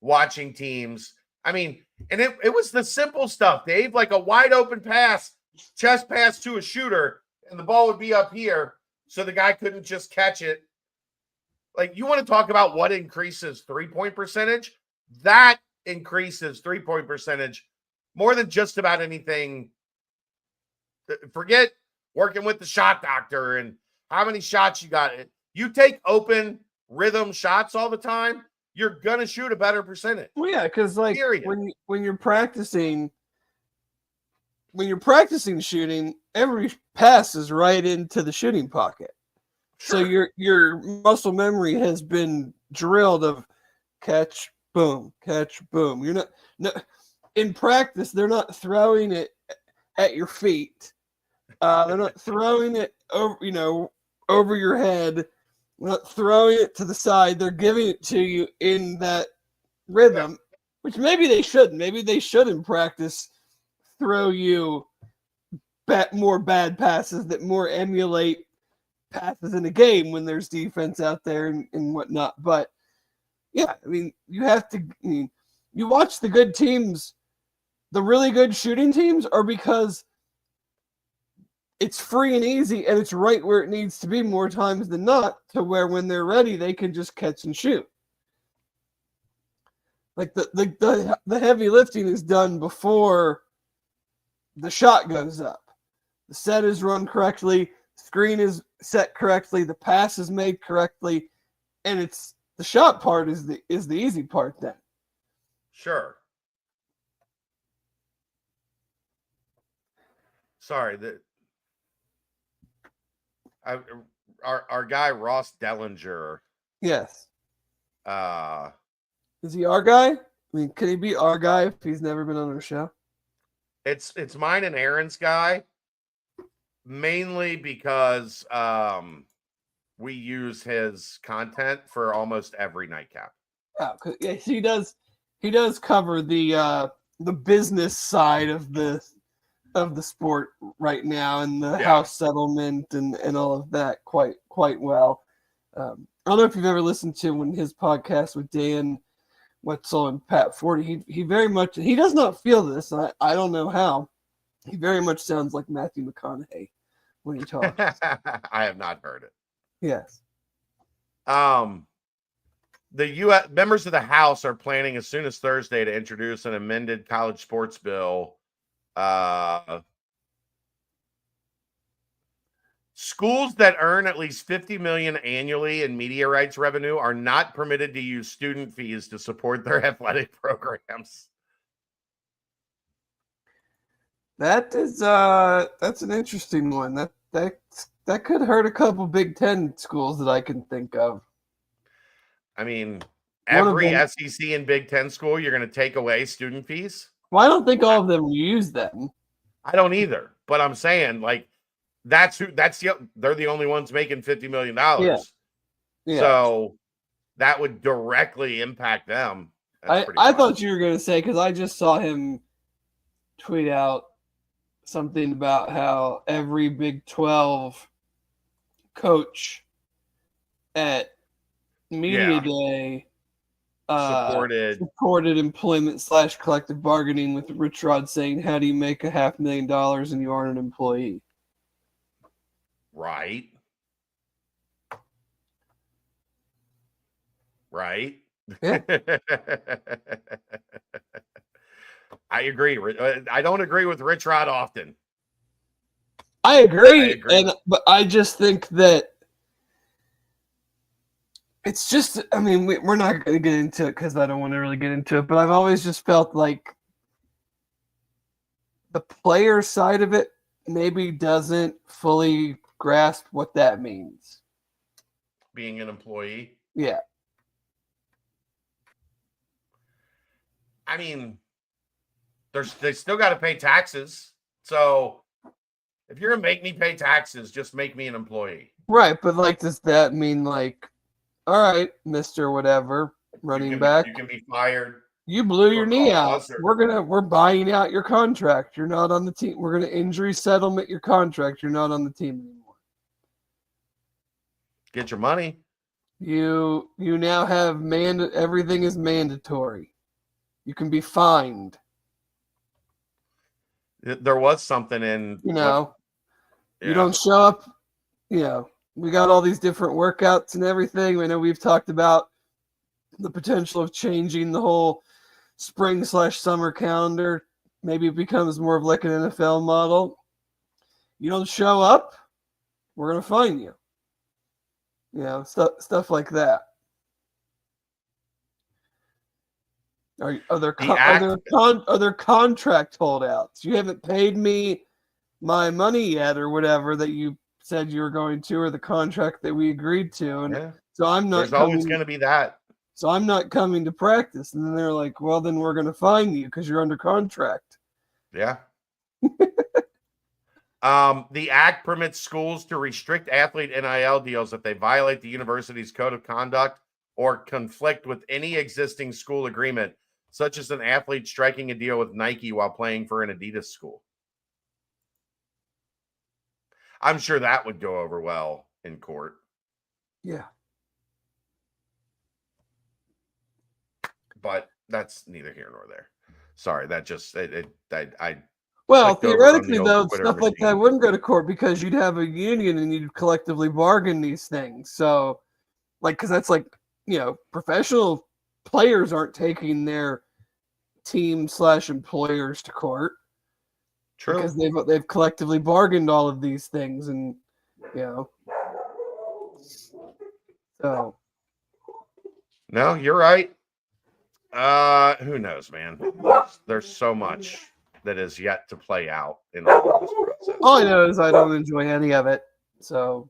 watching teams. I mean, and it was the simple stuff, Dave, like a wide open pass, chest pass to a shooter, and the ball would be up here, so the guy couldn't just catch it. Like, you want to talk about what increases three-point percentage? That increases three-point percentage more than just about anything. Forget working with the shot doctor and how many shots you got. You take open rhythm shots all the time, you're going to shoot a better percentage.
Well, yeah, because when you're practicing shooting, every pass is right into the shooting pocket. Sure. So your muscle memory has been drilled of catch, boom, catch, boom. You're not in practice. They're not throwing it at your feet. They're not throwing it over your head. They're not throwing it to the side. They're giving it to you in that rhythm, which maybe they shouldn't. Maybe they should in practice throw you more bad passes that more emulate passes in a game when there's defense out there and whatnot. But yeah, I mean, you have to. You watch the good teams, the really good shooting teams, are because it's free and easy, and it's right where it needs to be more times than not, to where when they're ready, they can just catch and shoot. Like the heavy lifting is done before the shot goes up. The set is run correctly, screen is set correctly, the pass is made correctly, and it's the shot part is the easy part then.
Sure. Sorry, our guy Ross Dellinger.
Yes. Is he our guy? I mean, can he be our guy if he's never been on our show?
It's mine and Aaron's guy, mainly because we use his content for almost every nightcap.
Oh, yeah, he does cover the business side of the sport right now, and the house settlement and all of that quite well. I don't know if you've ever listened to his podcast with Dan Wetzel and Pat Forty. He very much, he does not feel this. I don't know how. He very much sounds like Matthew McConaughey when he talks.
I have not heard it.
Yes.
The U.S. members of the House are planning as soon as Thursday to introduce an amended college sports bill. Schools that earn at least $50 million annually in media rights revenue are not permitted to use student fees to support their athletic programs.
That's an interesting one. That could hurt a couple Big Ten schools that I can think of.
I mean, every SEC and Big Ten school, you're going to take away student fees?
Well, I don't think all of them use them.
I don't either. But I'm saying, like, they're the only ones making $50 million. Yeah. So that would directly impact them.
I thought you were going to say, because I just saw him tweet out something about how every Big 12 coach at Media Day supported employment / collective bargaining, with Rich Rod saying, how do you make $500,000 and you aren't an employee?
Right. right?
Yeah.
I agree. I don't agree with Rich Rod often.
I agree. But I just think that it's just, I mean, we're not going to get into it because I don't want to really get into it, but I've always just felt like the player side of it maybe doesn't fully grasp what that means.
Being an employee?
Yeah.
I mean, they still got to pay taxes. So if you're going to make me pay taxes, just make me an employee.
Right, but like, does that mean like, all right, Mr. Whatever, running back,
you can be fired.
You blew your knee out. We're buying out your contract. You're not on the team. We're gonna injury settlement your contract. You're not on the team anymore.
Get your money.
You now have everything is mandatory. You can be fined.
There was something in
you don't show up. We got all these different workouts and everything. I know we've talked about the potential of changing the whole spring/summer calendar. Maybe it becomes more of like an NFL model. You don't show up, we're gonna fine you. Stuff like that. Are there contract holdouts? You haven't paid me my money yet, or whatever that you said you were going to, or the contract that we agreed to, and so I'm not.
There's always going to be that.
So I'm not coming to practice, and then they're like, "Well, then we're going to fine you because you're under contract."
Yeah. The act permits schools to restrict athlete NIL deals if they violate the university's code of conduct or conflict with any existing school agreement, such as an athlete striking a deal with Nike while playing for an Adidas school. I'm sure that would go over well in court.
Yeah.
But that's neither here nor there. Sorry, that just
Well, theoretically, though, stuff like that wouldn't go to court because you'd have a union and you'd collectively bargain these things. So, because that's professional players aren't taking their team/employers to court.
True.
Because they've collectively bargained all of these things, and so.
No, you're right. Who knows, man? There's so much that is yet to play out in all of this process.
All I know is I don't enjoy any of it. So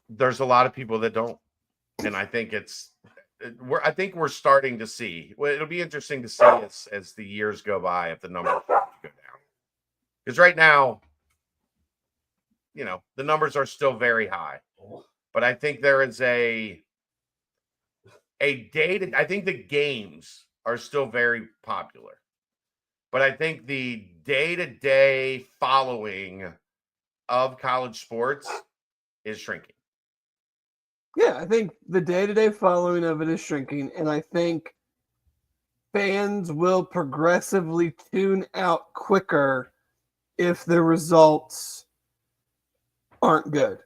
there's a lot of people that don't, and I think we're starting to see. Well, it'll be interesting to see as the years go by if the numbers go down. Because right now, the numbers are still very high, but I think there is a day. I think the games are still very popular, but I think the day-to-day following of college sports is shrinking.
Yeah, I think the day-to-day following of it is shrinking, and I think fans will progressively tune out quicker if the results aren't good.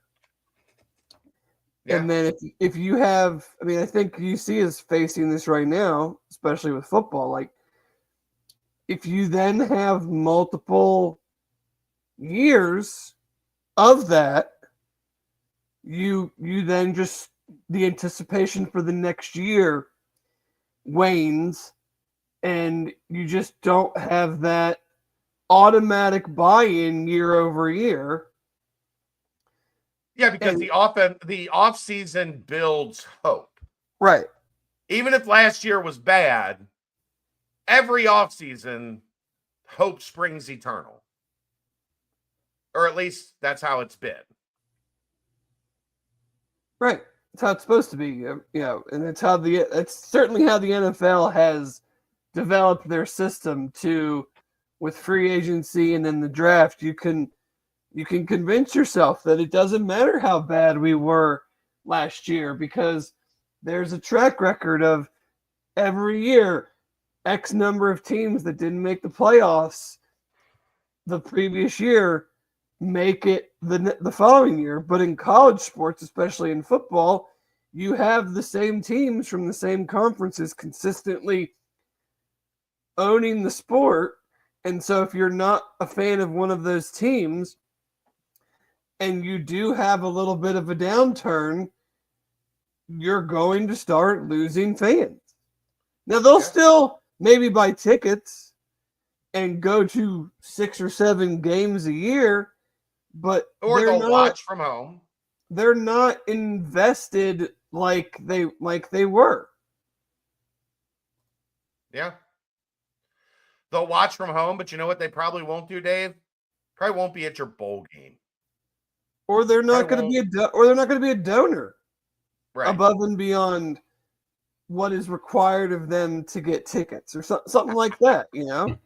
Yeah. And then if you have, I think UC is facing this right now, especially with football. Like, if you then have multiple years of that, you then just, the anticipation for the next year wanes, and you just don't have that automatic buy-in year over year.
Yeah, because the off-season builds hope.
Right.
Even if last year was bad, every off-season, hope springs eternal. Or at least that's how it's been.
Right. That's how it's supposed to be. And it's certainly how the NFL has developed their system with free agency and then the draft. You can convince yourself that it doesn't matter how bad we were last year because there's a track record of every year X number of teams that didn't make the playoffs the previous year make it the following year. But in college sports, especially in football, you have the same teams from the same conferences consistently owning the sport. And so if you're not a fan of one of those teams and you do have a little bit of a downturn, you're going to start losing fans. Now, they'll still maybe buy tickets and go to 6 or 7 games a year, but
they'll watch from home.
They're not invested like they were.
Yeah. They'll watch from home, but you know what they probably won't do, Dave? Probably won't be at your bowl game.
Or they're not going to be a donor.
Right.
Above and beyond what is required of them to get tickets or something like that, you know?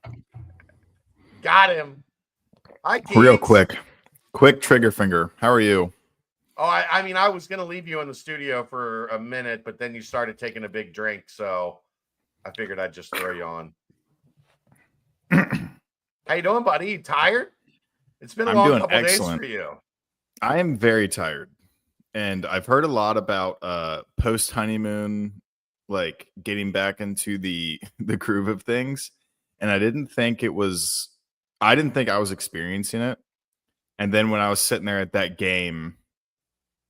Got him.
Real quick trigger finger. How are you?
Oh, I mean, I was going to leave you in the studio for a minute, but then you started taking a big drink, so I figured I'd just throw you on. How you doing, buddy? You tired? It's been a long couple days for you.
I am very tired. And I've heard a lot about post honeymoon, like getting back into the groove of things. And I didn't think I was experiencing it. And then when I was sitting there at that game,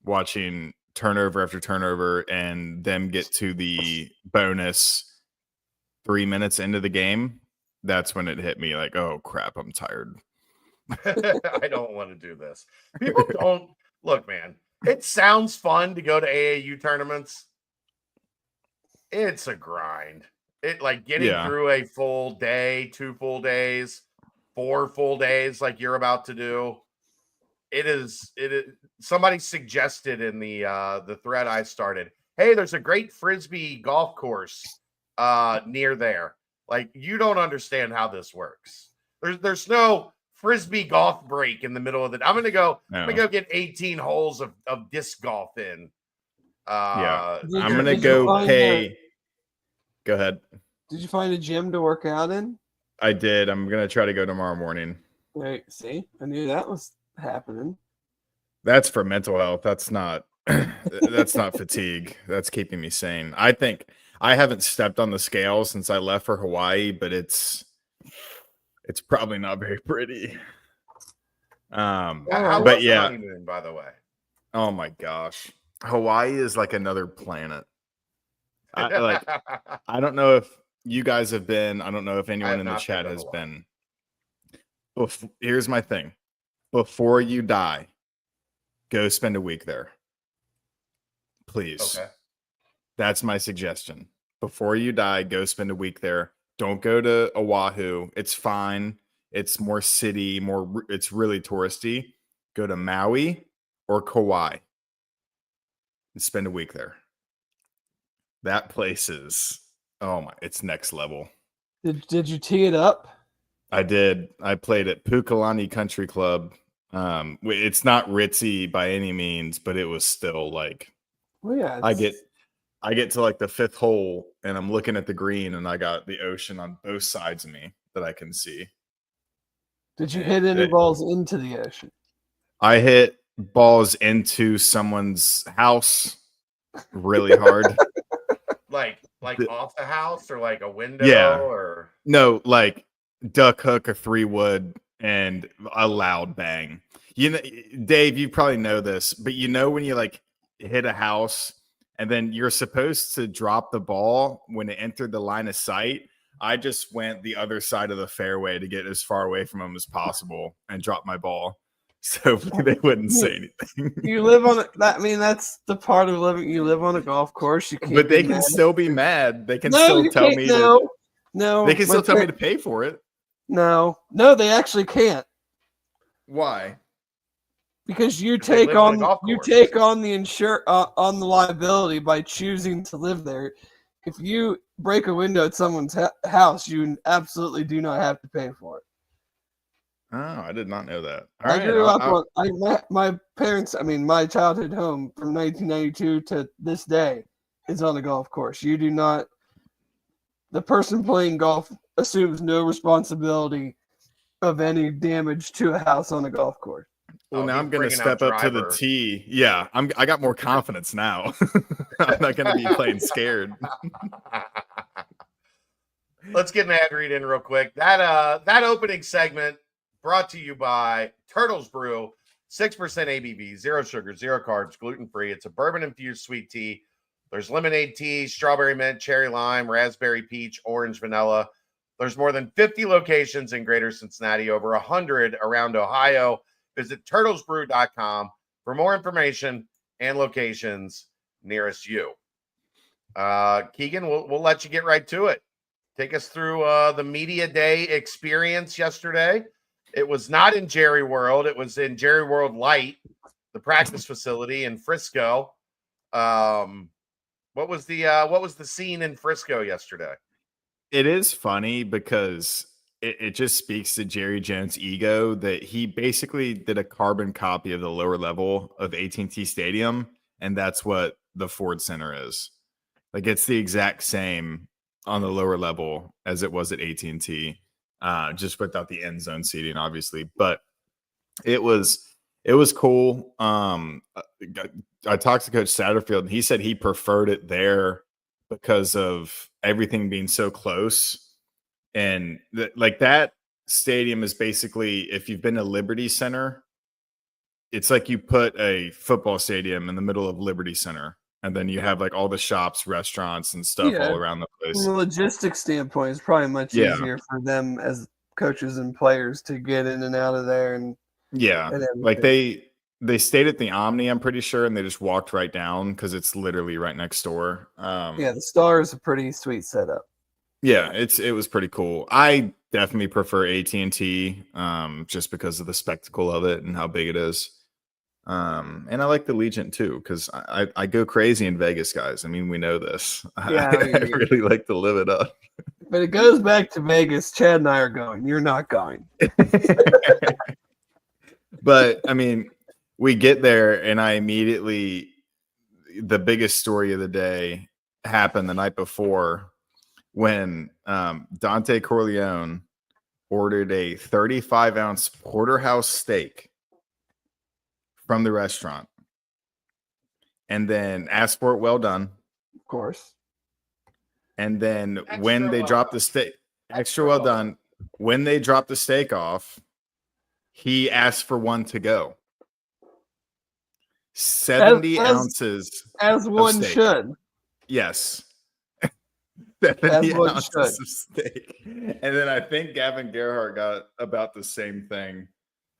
watching turnover after turnover and them get to the bonus 3 minutes into the game, that's when it hit me like, oh crap, I'm tired.
I don't want to do this. People don't look, man. It sounds fun to go to AAU tournaments. It's a grind. It like getting through a full day, 2 full days, 4 full days like you're about to do. It is somebody suggested in the thread I started, hey, there's a great frisbee golf course near there. Like, you don't understand how this works. There's no frisbee golf break in the middle of it. I'm gonna go get 18 holes of disc golf in.
I'm gonna go pay. Go ahead.
Did you find a gym to work out in?
I did. I'm gonna try to go tomorrow morning.
Wait, see, I knew that was happening.
That's for mental health. That's not fatigue. That's keeping me sane. I think I haven't stepped on the scale since I left for Hawaii, but it's probably not very pretty.
How was the honeymoon, by the way?
Oh my gosh. Hawaii is like another planet. I don't know if you guys have been. I don't know if anyone in the chat has been. Here's my thing. Before you die, go spend a week there. Please.
Okay.
That's my suggestion. Before you die, go spend a week there. Don't go to Oahu. It's fine. It's more city, it's really touristy. Go to Maui or Kauai and spend a week there. That place is, it's next level.
Did you tee it up?
I did. I played at Pukalani Country Club. It's not ritzy by any means, but it was still like, I get to like the 5th hole and I'm looking at the green and I got the ocean on both sides of me that I can see.
Did you hit any balls into the ocean?
I hit balls into someone's house really hard.
like off the house or like a window or
no, like duck hook or 3-wood and a loud bang. You know, Dave, you probably know this, but you know when you like hit a house and then you're supposed to drop the ball when it entered the line of sight. I just went the other side of the fairway to get as far away from them as possible and drop my ball so they wouldn't say anything.
You live on it. I mean, that's the part of living. You live on a golf course. You can't.
But they can still be mad. They can still tell me
no.
They can still tell me to pay for it.
No, they actually can't.
Why?
Because you take on the on the liability by choosing to live there. If you break a window at someone's house, you absolutely do not have to pay for it.
Oh, I did not know that.
My parents. I mean, my childhood home from 1992 to this day is on a golf course. You do not. The person playing golf assumes no responsibility of any damage to a house on a golf course.
Well, now I'm going to step up to the tee. Yeah, I got more confidence now. I'm not going to be playing scared.
Let's get an ad read in real quick. That opening segment brought to you by Turtles Brew, 6% ABV, 0 sugar, 0 carbs, gluten-free. It's a bourbon-infused sweet tea. There's lemonade tea, strawberry mint, cherry lime, raspberry peach, orange vanilla. There's more than 50 locations in Greater Cincinnati, over 100 around Ohio. Visit turtlesbrew.com for more information and locations nearest you. Keegan, we'll let you get right to it. Take us through the media day experience yesterday. It was not in Jerry World. It was in Jerry World Light, the practice facility in Frisco. What was the scene in Frisco yesterday?
It is funny because it just speaks to Jerry Jones' ego that he basically did a carbon copy of the lower level of AT&T Stadium, and that's what the Ford Center is. Like, it's the exact same on the lower level as it was at AT&T, just without the end zone seating, obviously. But it was cool. I talked to Coach Satterfield, and he said he preferred it there because of everything being so close. And that stadium is basically, if you've been to Liberty Center, it's like you put a football stadium in the middle of Liberty Center, and then you have like all the shops, restaurants, and stuff all around the place.
From a logistics standpoint, it's probably much easier for them as coaches and players to get in and out of there. And
like they stayed at the Omni, I'm pretty sure, and they just walked right down because it's literally right next door.
The Star is a pretty sweet setup.
Yeah, it was pretty cool. I definitely prefer AT&T just because of the spectacle of it and how big it is. And I like the Legion too, because I go crazy in Vegas, guys. I mean, we know this.
Yeah,
I really like to live it up.
But it goes back to Vegas. Chad and I are going. You're not going.
But I mean, we get there, and the biggest story of the day happened the night before when Dante Corleone ordered a 35-ounce porterhouse steak from the restaurant and then asked for it well done.
Of course.
And then when they dropped the steak, extra well done, when they dropped the steak off, he asked for one to go. 70 ounces.
As one should.
Yes. 70 ounces of steak. And then I think Gavin Gerhardt got about the same thing,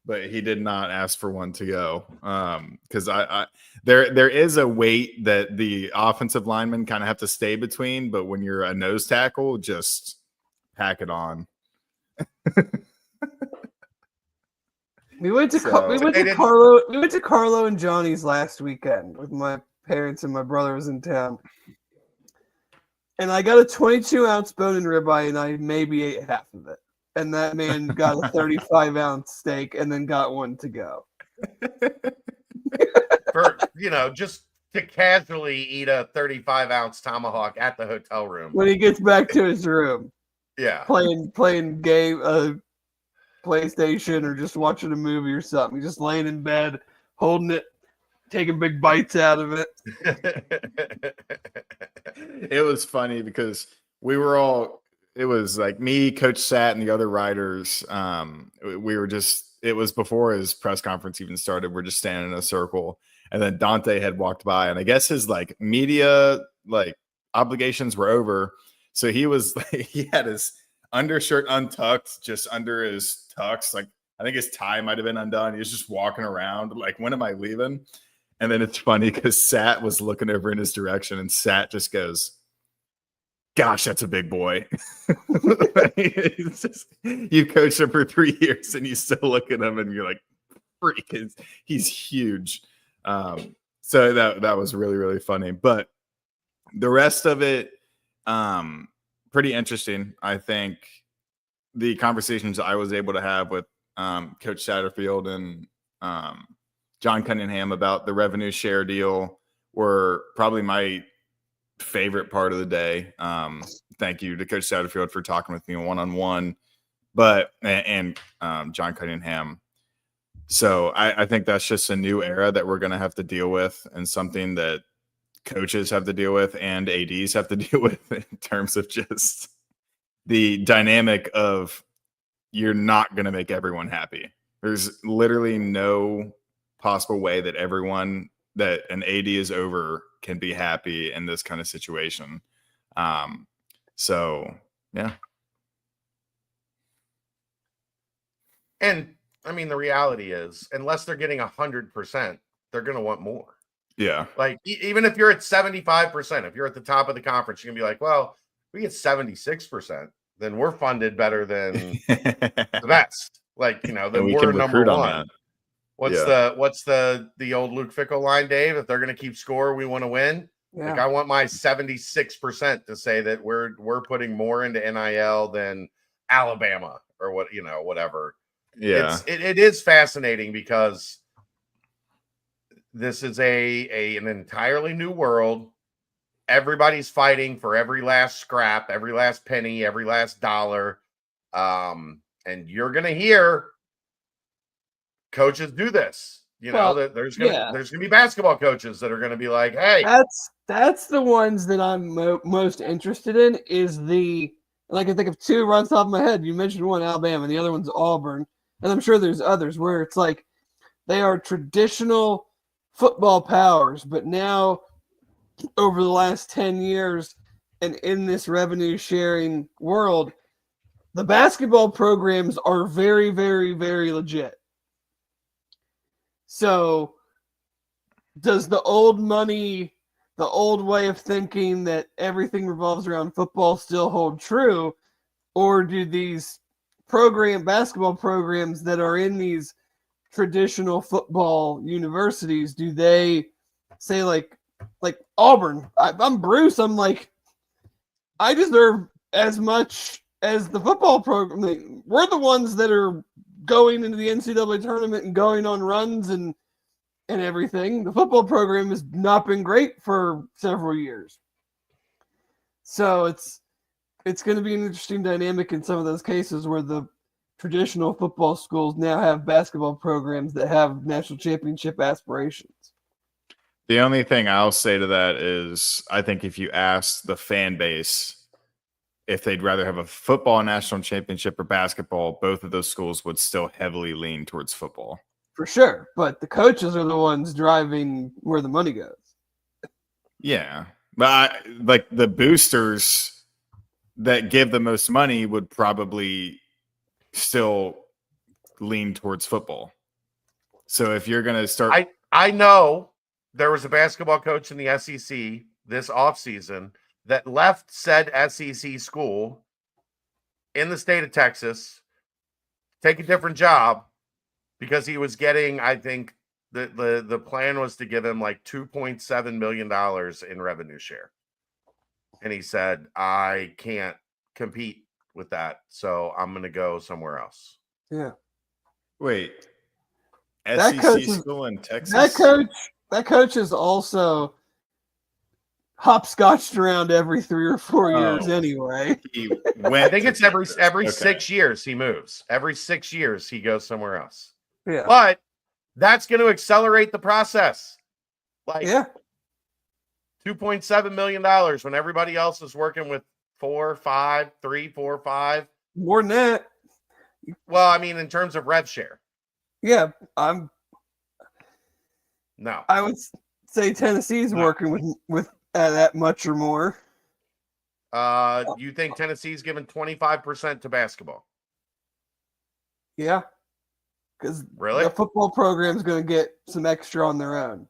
but he did not ask for one to go. Because there is a weight that the offensive linemen kind of have to stay between, but when you're a nose tackle, just pack it on.
We went to Carlo and Johnny's last weekend with my parents, and my brother was in town. And I got a 22-ounce bone-in ribeye, and I maybe ate half of it. And that man got a 35-ounce steak and then got one to go.
For, just to casually eat a 35-ounce tomahawk at the hotel room.
When he gets back to his room.
Yeah.
Playing game, PlayStation, or just watching a movie or something. He's just laying in bed, holding it, taking big bites out of it.
It was funny because it was like me, Coach Sat, and the other writers. It was before his press conference even started. We're just standing in a circle. And then Dante had walked by, and I guess his media obligations were over. So he had his undershirt untucked just under his tux. I think his tie might have been undone. He was just walking around when am I leaving? And then it's funny because Sat was looking over in his direction, and Sat just goes, "Gosh, that's a big boy." You coached him for 3 years, and you still look at him, and you're like, "Freak, he's huge." So that was really, really funny. But the rest of it, pretty interesting. I think the conversations I was able to have with Coach Satterfield and John Cunningham about the revenue share deal were probably my favorite part of the day. Thank you to Coach Satterfield for talking with me one-on-one, and John Cunningham. So I think that's just a new era that we're going to have to deal with, and something that coaches have to deal with and ADs have to deal with in terms of just the dynamic of you're not going to make everyone happy. There's literally no possible way that everyone that an AD is over can be happy in this kind of situation. So yeah.
And I mean, the reality is, unless they're getting 100%, they're going to want more.
Yeah.
Like, even if you're at 75%, if you're at the top of the conference, you're going to be like, well, if we get 76%, then we're funded better than the best. Like, then we're number one. What's the old Luke Fickle line, Dave? If they're going to keep score, we want to win. Yeah. Like, I want my 76% to say that we're putting more into NIL than Alabama or whatever.
Yeah.
It is fascinating because this is an entirely new world. Everybody's fighting for every last scrap, every last penny, every last dollar. And you're going to hear coaches do this. There's going to be basketball coaches that are going to be like, hey.
That's the ones that I'm most interested in is I can think of two right off the top of my head. You mentioned one, Alabama, and the other one's Auburn. And I'm sure there's others where it's like they are traditional football powers, but now over the last 10 years and in this revenue sharing world, the basketball programs are very, very, very legit. So does the old money, the old way of thinking that everything revolves around football still hold true? Or do these basketball programs that are in these traditional football universities, do they say like Auburn? I'm Bruce. I'm like, I deserve as much as the football program. We're the ones that are going into the NCAA tournament and going on runs and everything. The football program has not been great for several years. So it's going to be an interesting dynamic in some of those cases where the traditional football schools now have basketball programs that have national championship aspirations.
The only thing I'll say to that is I think if you ask the fan base if they'd rather have a football national championship or basketball, both of those schools would still heavily lean towards football.
For sure. But the coaches are the ones driving where the money goes.
Yeah. But like the boosters that give the most money would probably still lean towards football. So if you're going to start...
I know there was a basketball coach in the SEC this offseason that left said SEC school in the state of Texas, take a different job because he was getting, I think the plan was to give him like $2.7 million in revenue share. And he said, I can't compete with that, so I'm going to go somewhere else.
Yeah.
Wait. SEC school in Texas?
That coach is also hopscotched around every 3 or 4 years anyway.
I think it's every 6 years he moves. Every 6 years he goes somewhere else.
Yeah.
But that's going to accelerate the process. $2.7 million when everybody else is working with 4, 5, 3, 4, 5.
More than that.
Well, I mean, in terms of rev share.
Yeah,
No.
I would say Tennessee's working with that much or more.
You think Tennessee's given 25% to basketball?
Yeah. Because
really?
the football program's going to get some extra on their own.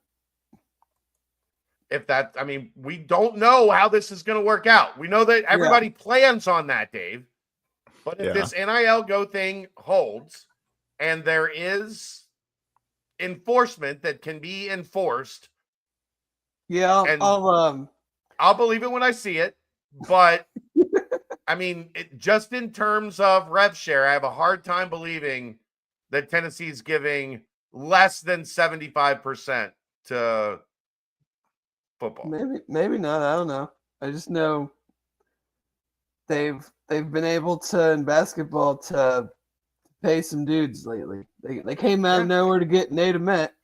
We don't know how this is going to work out. We know that everybody plans on that, Dave. But if this NIL Go thing holds and there is enforcement that can be enforced.
Yeah,
I'll believe it when I see it. But just in terms of rev share, I have a hard time believing that Tennessee's giving less than 75% to football.
Maybe not. I don't know. I just know they've been able to in basketball to pay some dudes lately. They came out of nowhere to get Nate Met.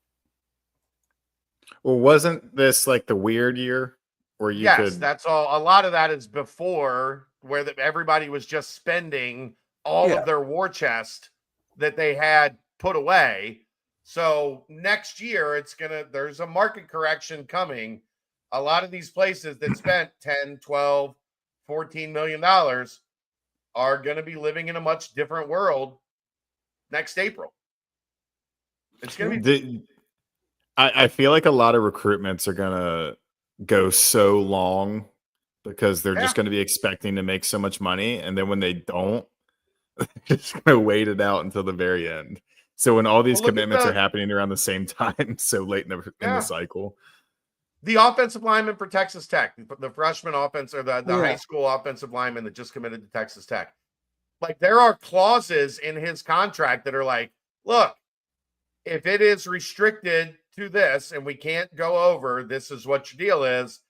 Well, wasn't this like the weird year where you could?
That's all. A lot of that is before where everybody was just spending all of their war chest that they had put away. So next year there's a market correction coming. A lot of these places that spent 10, 12, 14 million dollars are going to be living in a much different world next April. It's going to be
I feel like a lot of recruitments are going to go so long because they're just going to be expecting to make so much money. And then when they don't, they're just going to wait it out until the very end. So when all these commitments are happening around the same time, so late in the cycle.
The offensive lineman for Texas Tech, the freshman offense or the high school offensive lineman that just committed to Texas Tech. Like, there are clauses in his contract that are like, look, if it is restricted to this and we can't go over, this is what your deal is.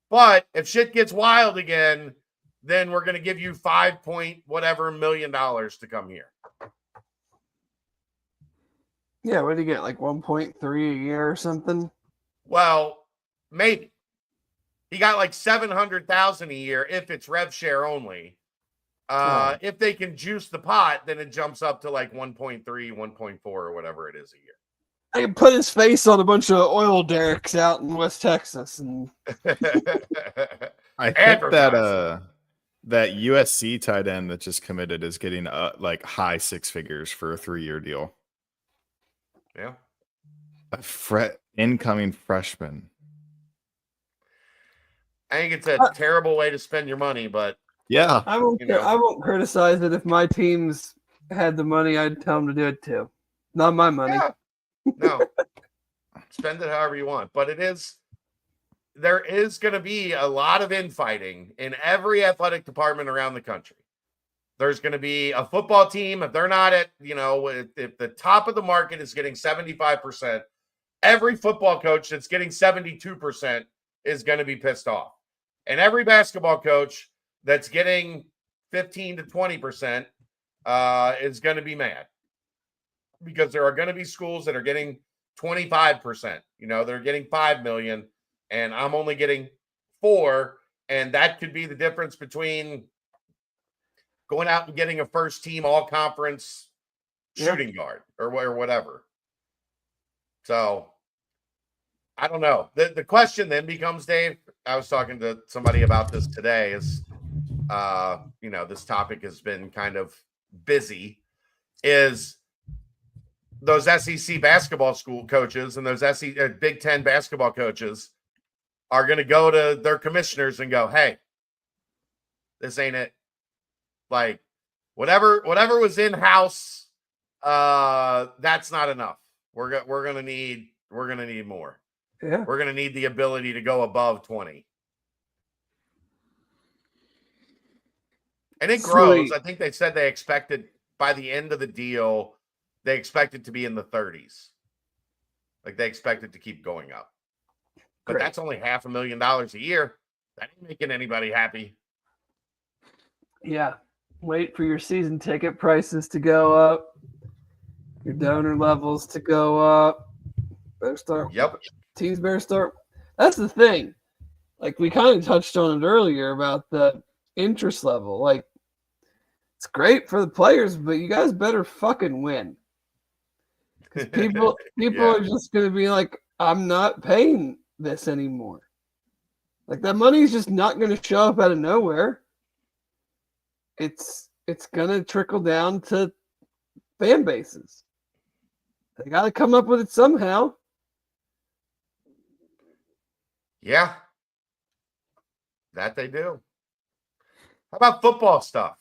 But if shit gets wild again, then we're going to give you $5 million to come here.
Yeah, what did he get? Like 1.3 a year or something?
Well, maybe. He got like $700,000 a year if it's rev share only. If they can juice the pot, then it jumps up to like 1.3, 1.4 or whatever it is a year.
I can put his face on a bunch of oil derricks out in West Texas. And
I think that USC tight end that just committed is getting like high six figures for a 3-year deal.
Yeah.
Incoming freshman.
I think it's a terrible way to spend your money, but
yeah,
I won't criticize it. If my teams had the money, I'd tell them to do it too. Not my money.
Yeah. No. Spend it however you want. But there is going to be a lot of infighting in every athletic department around the country. There's going to be a football team. If they're not at, if the top of the market is getting 75%, every football coach that's getting 72% is going to be pissed off. And every basketball coach that's getting 15 to 20% is going to be mad. Because there are going to be schools that are getting 25%. They're getting $5 million, and I'm only getting $4 million, and that could be the difference between going out and getting a first team all conference shooting guard or whatever. So I don't know. The question then becomes, Dave, I was talking to somebody about this today, is this topic has been kind of busy, is those SEC basketball school coaches and those Big Ten basketball coaches are going to go to their commissioners and go, hey, this ain't it. Like, whatever was in-house, that's not enough. We're going to need more.
Yeah.
We're going to need the ability to go above 20. And it grows. I think they said they expected by the end of the deal, they expect it to be in the 30s. Like, they expect it to keep going up. But that's only $500,000 a year. That ain't making anybody happy.
Yeah. Wait for your season ticket prices to go up. Your donor levels to go up. Better start.
Yep.
Teams better start. That's the thing. Like, we kind of touched on it earlier about the interest level. Like, it's great for the players, but you guys better fucking win. Because people are just going to be like, I'm not paying this anymore. Like, that money's just not going to show up out of nowhere. It's going to trickle down to fan bases. They got to come up with it somehow.
Yeah. That they do. How about football stuff?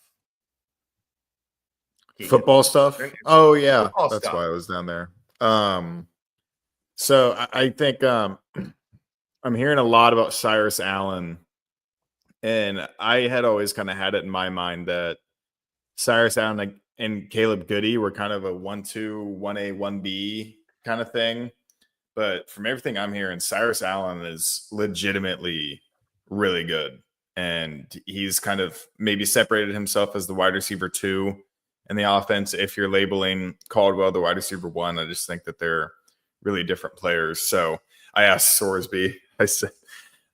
Football stuff? Oh, yeah. That's why I was down there. So I think I'm hearing a lot about Cyrus Allen. And I had always kind of had it in my mind that Cyrus Allen and Caleb Goody were kind of a 1-2, 1A, 1B kind of thing. But from everything I'm hearing, Cyrus Allen is legitimately really good. And he's kind of maybe separated himself as the wide receiver 2 And the offense, if you're labeling Caldwell the wide receiver 1, I just think that they're really different players. So I asked Sorsby, I said,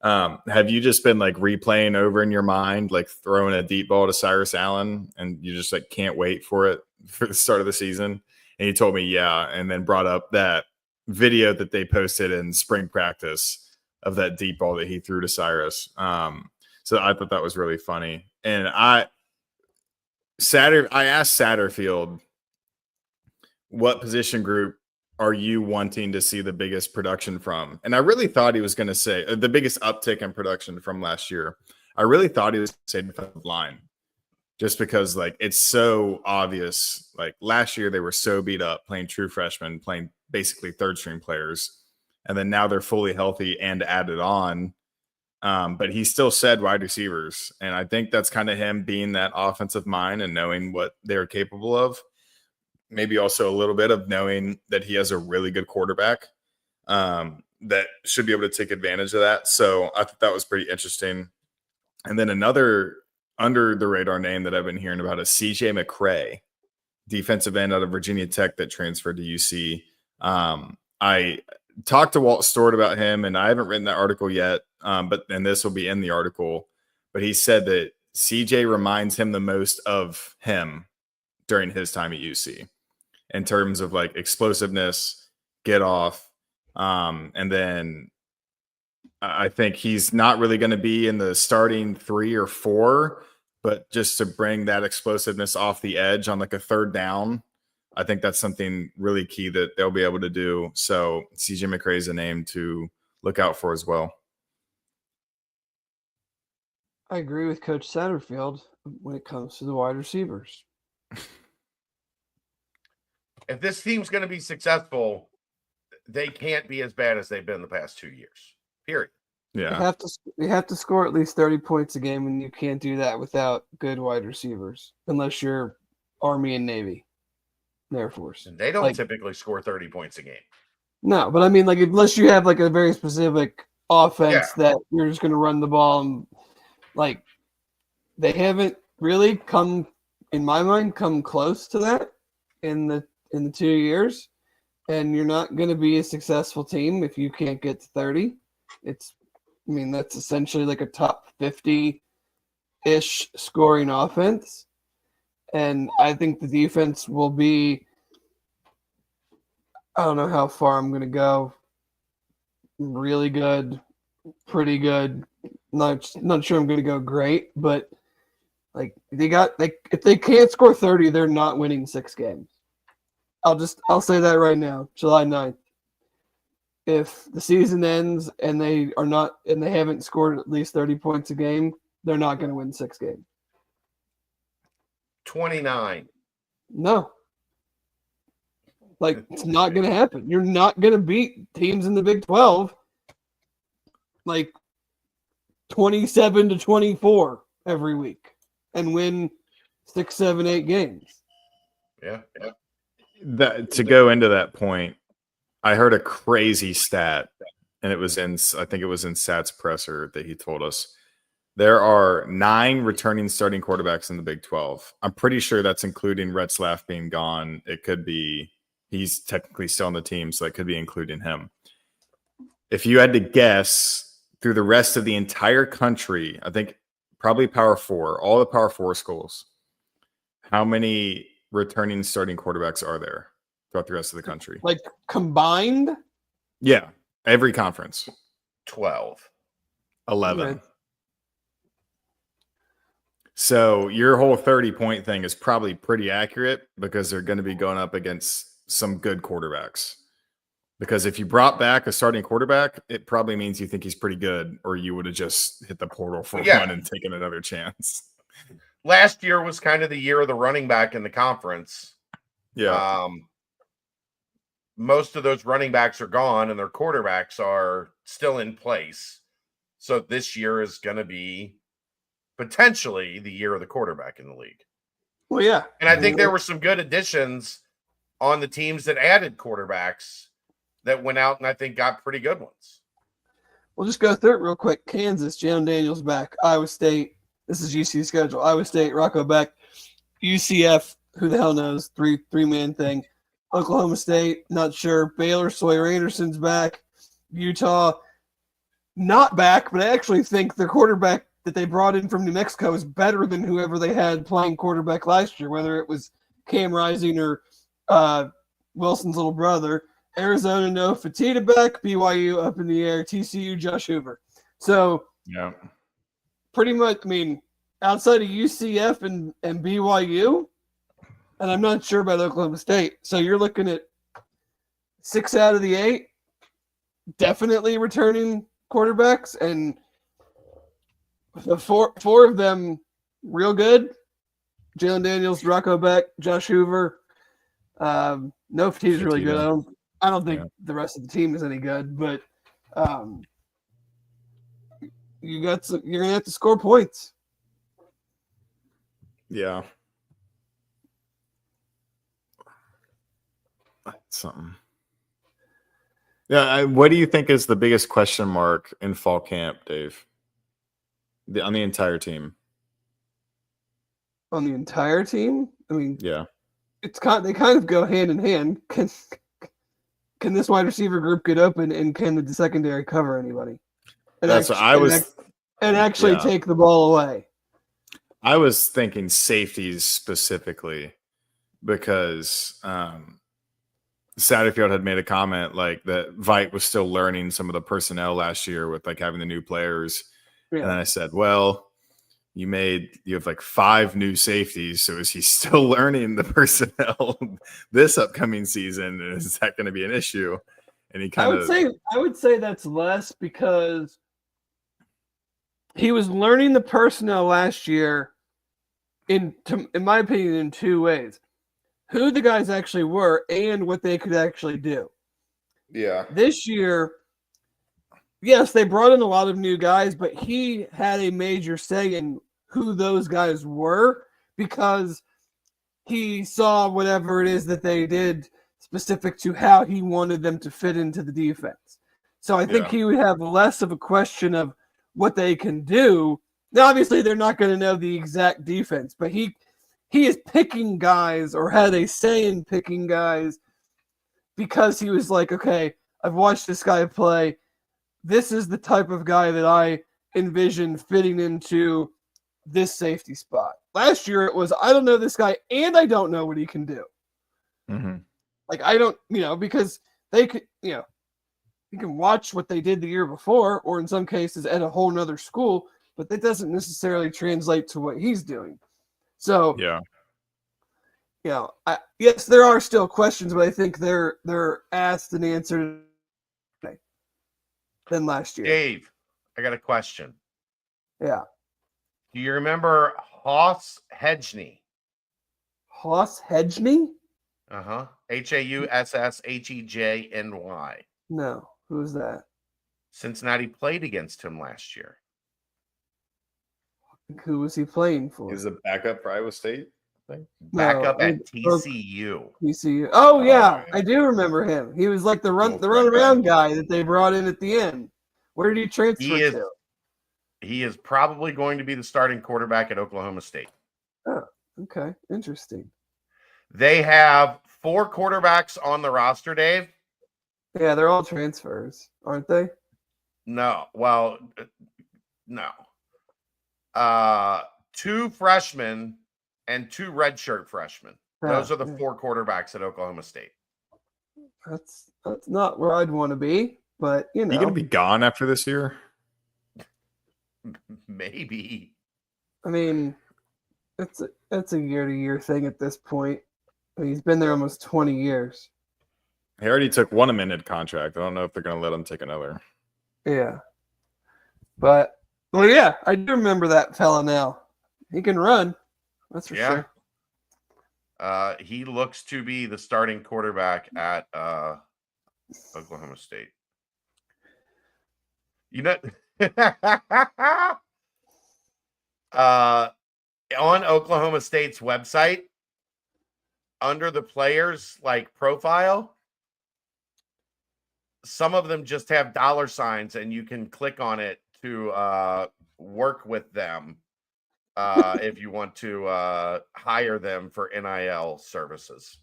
have you just been like replaying over in your mind, like throwing a deep ball to Cyrus Allen and you just like can't wait for it for the start of the season? And he told me, yeah. And then brought up that video that they posted in spring practice of that deep ball that he threw to Cyrus. So I thought that was really funny. And I asked Satterfield, what position group are you wanting to see the biggest production from? And I really thought he was going to say the biggest uptick in production from last year. I really thought he was going to say defensive line, just because like it's so obvious. Like last year they were so beat up playing true freshmen, playing basically third string players. And then now they're fully healthy and added on. But he still said wide receivers. And I think that's kind of him being that offensive mind and knowing what they're capable of. Maybe also a little bit of knowing that he has a really good quarterback that should be able to take advantage of that. So I thought that was pretty interesting. And then another under the radar name that I've been hearing about is CJ McCray, defensive end out of Virginia Tech that transferred to UC. I talked to Walt Stewart about him, and I haven't written that article yet, and this will be in the article. But he said that CJ reminds him the most of him during his time at UC. In terms of like explosiveness, get off. And then I think he's not really going to be in the starting 3 or 4, but just to bring that explosiveness off the edge on like a third down, I think that's something really key that they'll be able to do. So CJ McCray is a name to look out for as well.
I agree with Coach Satterfield when it comes to the wide receivers.
If this team's going to be successful, they can't be as bad as they've been the past 2 years. Period.
Yeah.
You have to score at least 30 points a game, and you can't do that without good wide receivers, unless you're Army and Navy, Air Force.
And they don't typically score 30 points a game.
No, but I mean, like, unless you have like a very specific offense that you're just going to run the ball, and like they haven't really come, in my mind, come close to that in the 2 years, and you're not going to be a successful team if you can't get to 30. That's essentially like a top 50-ish scoring offense. And I think the defense will be, I don't know how far I'm going to go. Really good, pretty good. Not sure I'm going to go great, but like if they can't score 30, they're not winning 6 games. I'll say that right now, July 9th. If the season ends and they haven't scored at least 30 points a game, they're not going to win 6 games.
29.
No. Like, it's not going to happen. You're not going to beat teams in the Big 12 like 27-24 every week and win 6, 7, 8 games.
Yeah.
To go into that point, I heard a crazy stat, and I think it was in Sat's presser that he told us. There are 9 returning starting quarterbacks in the Big 12. I'm pretty sure that's including Retzlaff being gone. It could be he's technically still on the team, so that could be including him. If you had to guess through the rest of the entire country, I think probably Power 4, all the Power 4 schools, how many returning starting quarterbacks are there throughout the rest of the country?
Like combined?
Yeah, every conference.
12.
11.
Right.
So your whole 30-point thing is probably pretty accurate because they're going to be going up against some good quarterbacks. Because if you brought back a starting quarterback, it probably means you think he's pretty good, or you would have just hit the portal for one and taken another chance.
Last year was kind of the year of the running back in the conference.
Yeah.
Most of those running backs are gone and their quarterbacks are still in place. So this year is going to be potentially the year of the quarterback in the league.
Well, yeah.
And I think there were some good additions on the teams that added quarterbacks that went out and I think got pretty good ones.
We'll just go through it real quick. Kansas, Jalen Daniels back. Iowa State, this is UC's schedule. Iowa State, Rocco back. UCF, who the hell knows? Three-man thing. Oklahoma State, not sure. Baylor, Sawyer Anderson's back. Utah, not back, but I actually think their quarterback that they brought in from New Mexico is better than whoever they had playing quarterback last year, whether it was Cam Rising or Wilson's little brother. Arizona, no Fatita back. BYU up in the air. TCU, Josh Hoover. So,
yeah,
pretty much, I mean, outside of UCF and BYU, and I'm not sure about Oklahoma State. So you're looking at 6 out of the 8 definitely returning quarterbacks, and the four of them real good. Jalen Daniels, Rocco Beck, Josh Hoover. No, Fatita's really good. I don't think the rest of the team is any good, but you're gonna have to score points.
Yeah. Something. Yeah, what do you think is the biggest question mark in fall camp, Dave? On the entire team.
On the entire team? I mean,
yeah,
they kind of go hand in hand. Can this wide receiver group get open, and can the secondary cover anybody?
That's what I was.
And actually take the ball away.
I was thinking safeties specifically because Satterfield had made a comment like that Vite was still learning some of the personnel last year with like having the new players. Yeah. And then I said, well, you have like 5 new safeties. So is he still learning the personnel this upcoming season? Is that going to be an issue? And he kind of,
I would say that's less because he was learning the personnel last year in my opinion, in 2 ways. Who the guys actually were and what they could actually do.
Yeah.
This year, yes, they brought in a lot of new guys, but he had a major say in who those guys were because he saw whatever it is that they did specific to how he wanted them to fit into the defense. So I think he would have less of a question of what they can do. Now, obviously, they're not going to know the exact defense, but he is picking guys or had a say in picking guys because he was like, okay, I've watched this guy play. This is the type of guy that I envision fitting into this safety spot. Last year it was, I don't know this guy and I don't know what he can do.
Mm-hmm.
Like, I don't, because they could, you can watch what they did the year before, or in some cases at a whole nother school, but that doesn't necessarily translate to what he's doing. So, yes, there are still questions, but I think they're asked and answered than last year.
Dave, I got a question.
Yeah.
Do you remember Haus Hedgeny?
Haus Hedgeny?
Uh-huh. Hausshegjny.
No. Who's that?
Cincinnati played against him last year.
Who was he playing for?
He's a backup for Iowa State, I think.
Backup at TCU.
TCU. Oh, yeah. I do remember him. He was like the run around guy that they brought in at the end. Where did he transfer to?
He is probably going to be the starting quarterback at Oklahoma State.
Oh, okay. Interesting.
They have 4 quarterbacks on the roster, Dave.
Yeah, they're all transfers, aren't they?
No. Well, no. 2 freshmen and 2 redshirt freshmen. Those are the 4 quarterbacks at Oklahoma State.
That's not where I'd want to be, but
You going to be gone after this year?
Maybe.
I mean, it's a year-to-year thing at this point. I mean, he's been there almost 20 years.
He already took 1 amended contract. I don't know if they're going to let him take another.
Yeah. But, well, yeah, I do remember that fella now. He can run. That's for sure.
He looks to be the starting quarterback at Oklahoma State. On Oklahoma State's website, under the players like profile, some of them just have $signs and you can click on it to work with them if you want to hire them for NIL services.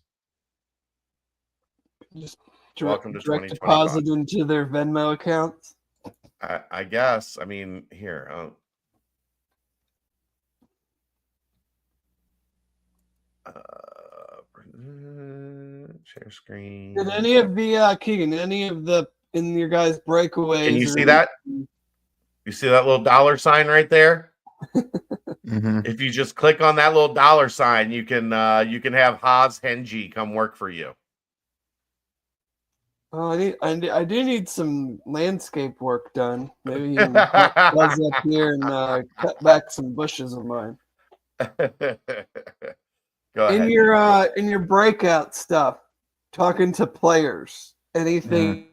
Just
Welcome to
direct
2025.
deposit into their Venmo accounts.
I guess. I mean, here. Share screen.
Did any of the Keegan? Any of the in your guys' breakaways?
Can you see that? You see that little dollar sign right there?
Mm-hmm.
If you just click on that little dollar sign, you can have Haas Henji come work for you.
Oh, I do need some landscape work done. Maybe you can buzz up here and cut back some bushes of mine.
Go ahead.
In your breakout stuff, talking to players, anything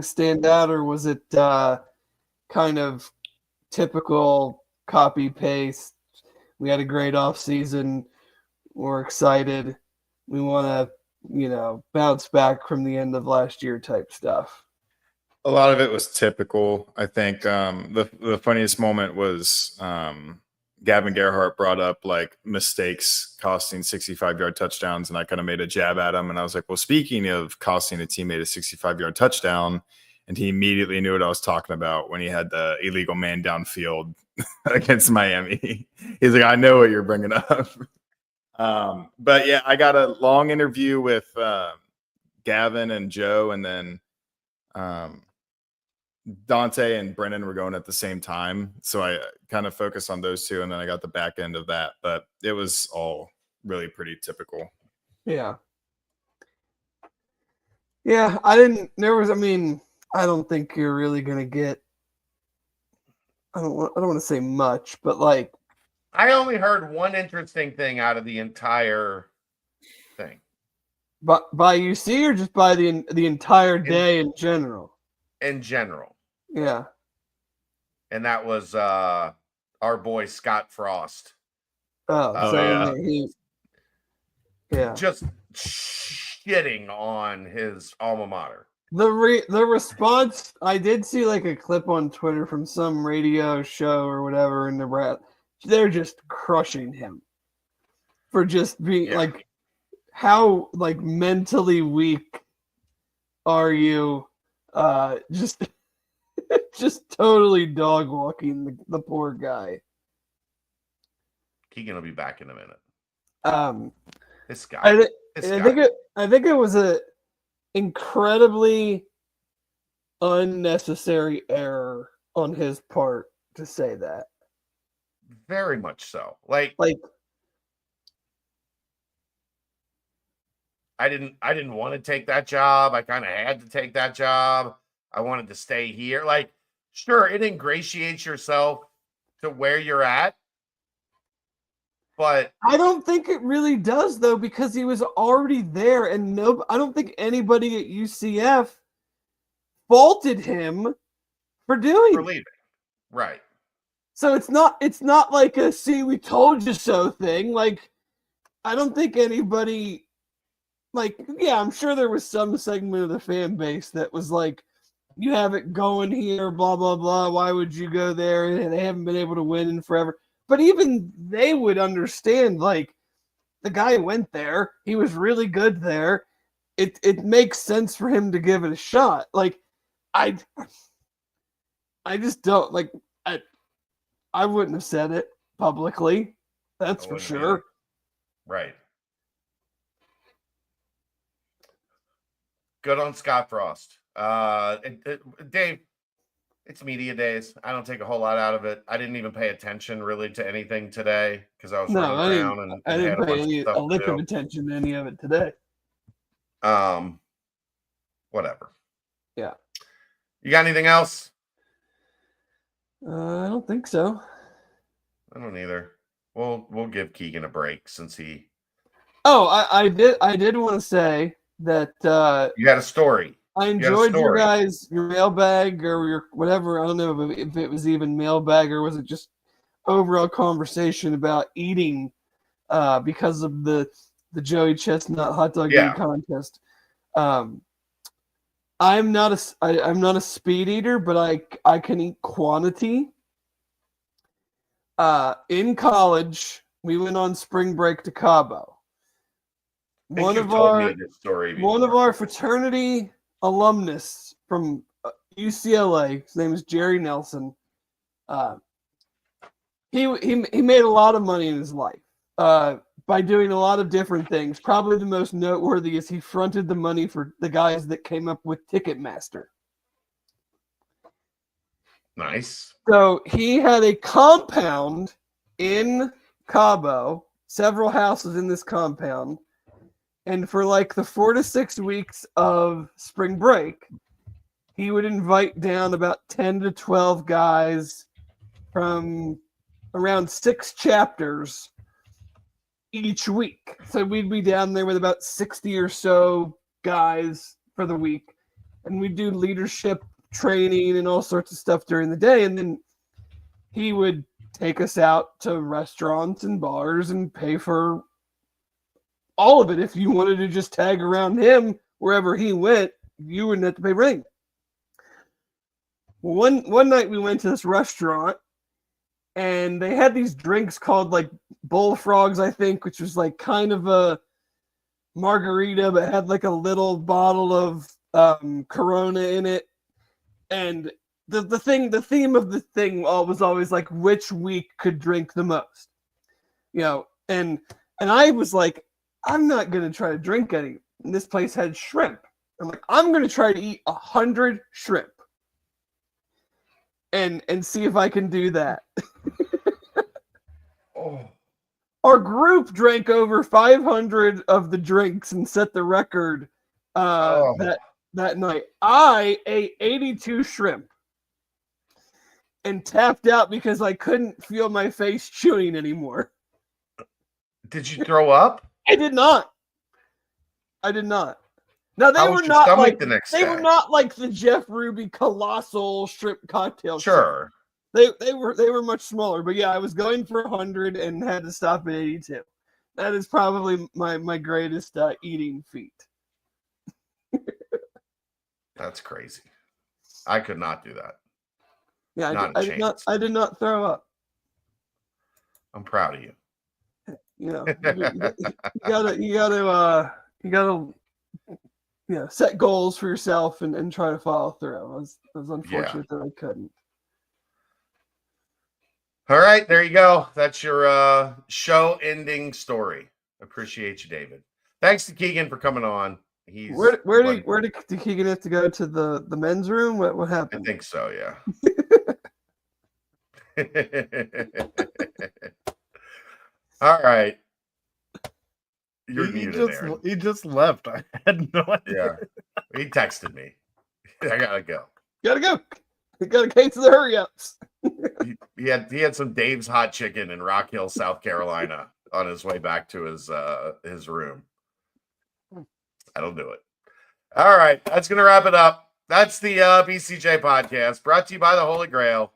stand out, or was it kind of typical copy paste? We had a great off season. We're excited. We want to bounce back from the end of last year type stuff.
A lot of it was typical. I think the funniest moment was Gavin Gerhardt brought up like mistakes costing 65-yard touchdowns, and I kind of made a jab at him, and I was like, well, speaking of costing a teammate a 65-yard touchdown, and he immediately knew what I was talking about when he had the illegal man downfield against Miami. He's like, I know what you're bringing up. But yeah, I got a long interview with Gavin and Joe, and then Dante and Brennan were going at the same time. So I kind of focused on those two, and then I got the back end of that. But it was all really pretty typical.
Yeah. Yeah, I don't think you're really going to get, I don't want to say much, but like,
I only heard one interesting thing out of the entire thing.
But by UC or just by the entire day in general?
In general.
Yeah.
And that was our boy Scott Frost. Just shitting on his alma mater.
The response, I did see like a clip on Twitter from some radio show or whatever in Nebraska. They're just crushing him for just being like, how like mentally weak are you? Just totally dog walking the poor guy.
Keegan will be back in a minute. This guy.
I think it was a incredibly unnecessary error on his part to say that.
Very much so. Like I didn't want to take that job. I kind of had to take that job. I wanted to stay here. Like, sure, it ingratiates yourself to where you're at. But
I don't think it really does, though, because he was already there, and I don't think anybody at UCF faulted him for
leaving. Right.
So it's not like a "see, we told you so" thing. Like, I don't think anybody, like, yeah, I'm sure there was some segment of the fan base that was like, you have it going here, blah, blah, blah. Why would you go there? And they haven't been able to win in forever. But even they would understand, like, the guy went there. He was really good there. It makes sense for him to give it a shot. Like, I just don't, like, I wouldn't have said it publicly. That's for sure.
Right. Good on Scott Frost. Dave, it's media days. I don't take a whole lot out of it. I didn't even pay attention really to anything today because I was running around and
I didn't pay a lick of attention to any of it today.
Whatever.
Yeah. You
got anything else?
I don't think so.
I don't either. We'll give Keegan a break since he.
Oh, I did want to say that
you had a story.
I enjoyed your mailbag or your whatever. I don't know if it was even mailbag or was it just overall conversation about eating because of the Joey Chestnut hot dog eating contest. I'm not a speed eater, but I can eat quantity. In college, we went on spring break to Cabo. One of our fraternity alumnus from UCLA, his name is Jerry Nelson. He made a lot of money in his life by doing a lot of different things. Probably the most noteworthy is he fronted the money for the guys that came up with Ticketmaster.
Nice.
So he had a compound in Cabo, several houses in this compound, and for like the 4 to 6 weeks of spring break, he would invite down about 10 to 12 guys from around 6 chapters each week. So we'd be down there with about 60 or so guys for the week, and we'd do leadership training and all sorts of stuff during the day, and then he would take us out to restaurants and bars and pay for all of it. If you wanted to just tag around him wherever he went, you wouldn't have to pay rent. One night we went to this restaurant, and they had these drinks called like bullfrogs, I think, which was like kind of a margarita, but had like a little bottle of Corona in it. And the theme of the thing was always like which week could drink the most, and I was like, I'm not gonna try to drink any. And this place had shrimp. I'm like, I'm gonna try to eat 100 shrimp and see if I can do that.
Oh.
Our group drank over 500 of the drinks and set the record that night. I ate 82 shrimp and tapped out because I couldn't feel my face chewing anymore.
Did you throw up?
I did not. Now they were not like were not like the Jeff Ruby colossal shrimp cocktail.
Sure.
They were much smaller, but yeah, I was going for 100 and had to stop at 82. That is probably my greatest eating feat.
That's crazy. I could not do that.
Yeah, I did not throw up.
I'm proud of you.
You gotta set goals for yourself and try to follow through. It was unfortunate that I couldn't.
All right, there you go. That's your show ending story. Appreciate you, David. Thanks to Keegan for coming on.
Where did Keegan have to go to the men's room? What happened?
I think so, yeah. All right. You're muted, Aaron.
He just left. I had no idea.
Yeah. He texted me. I gotta go.
You got a case of the hurry ups.
He had some Dave's hot chicken in Rock Hill, South Carolina on his way back to his room. That'll do it. All right. That's going to wrap it up. That's the BCJ podcast brought to you by the Holy Grail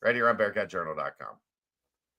right here on BearcatJournal.com.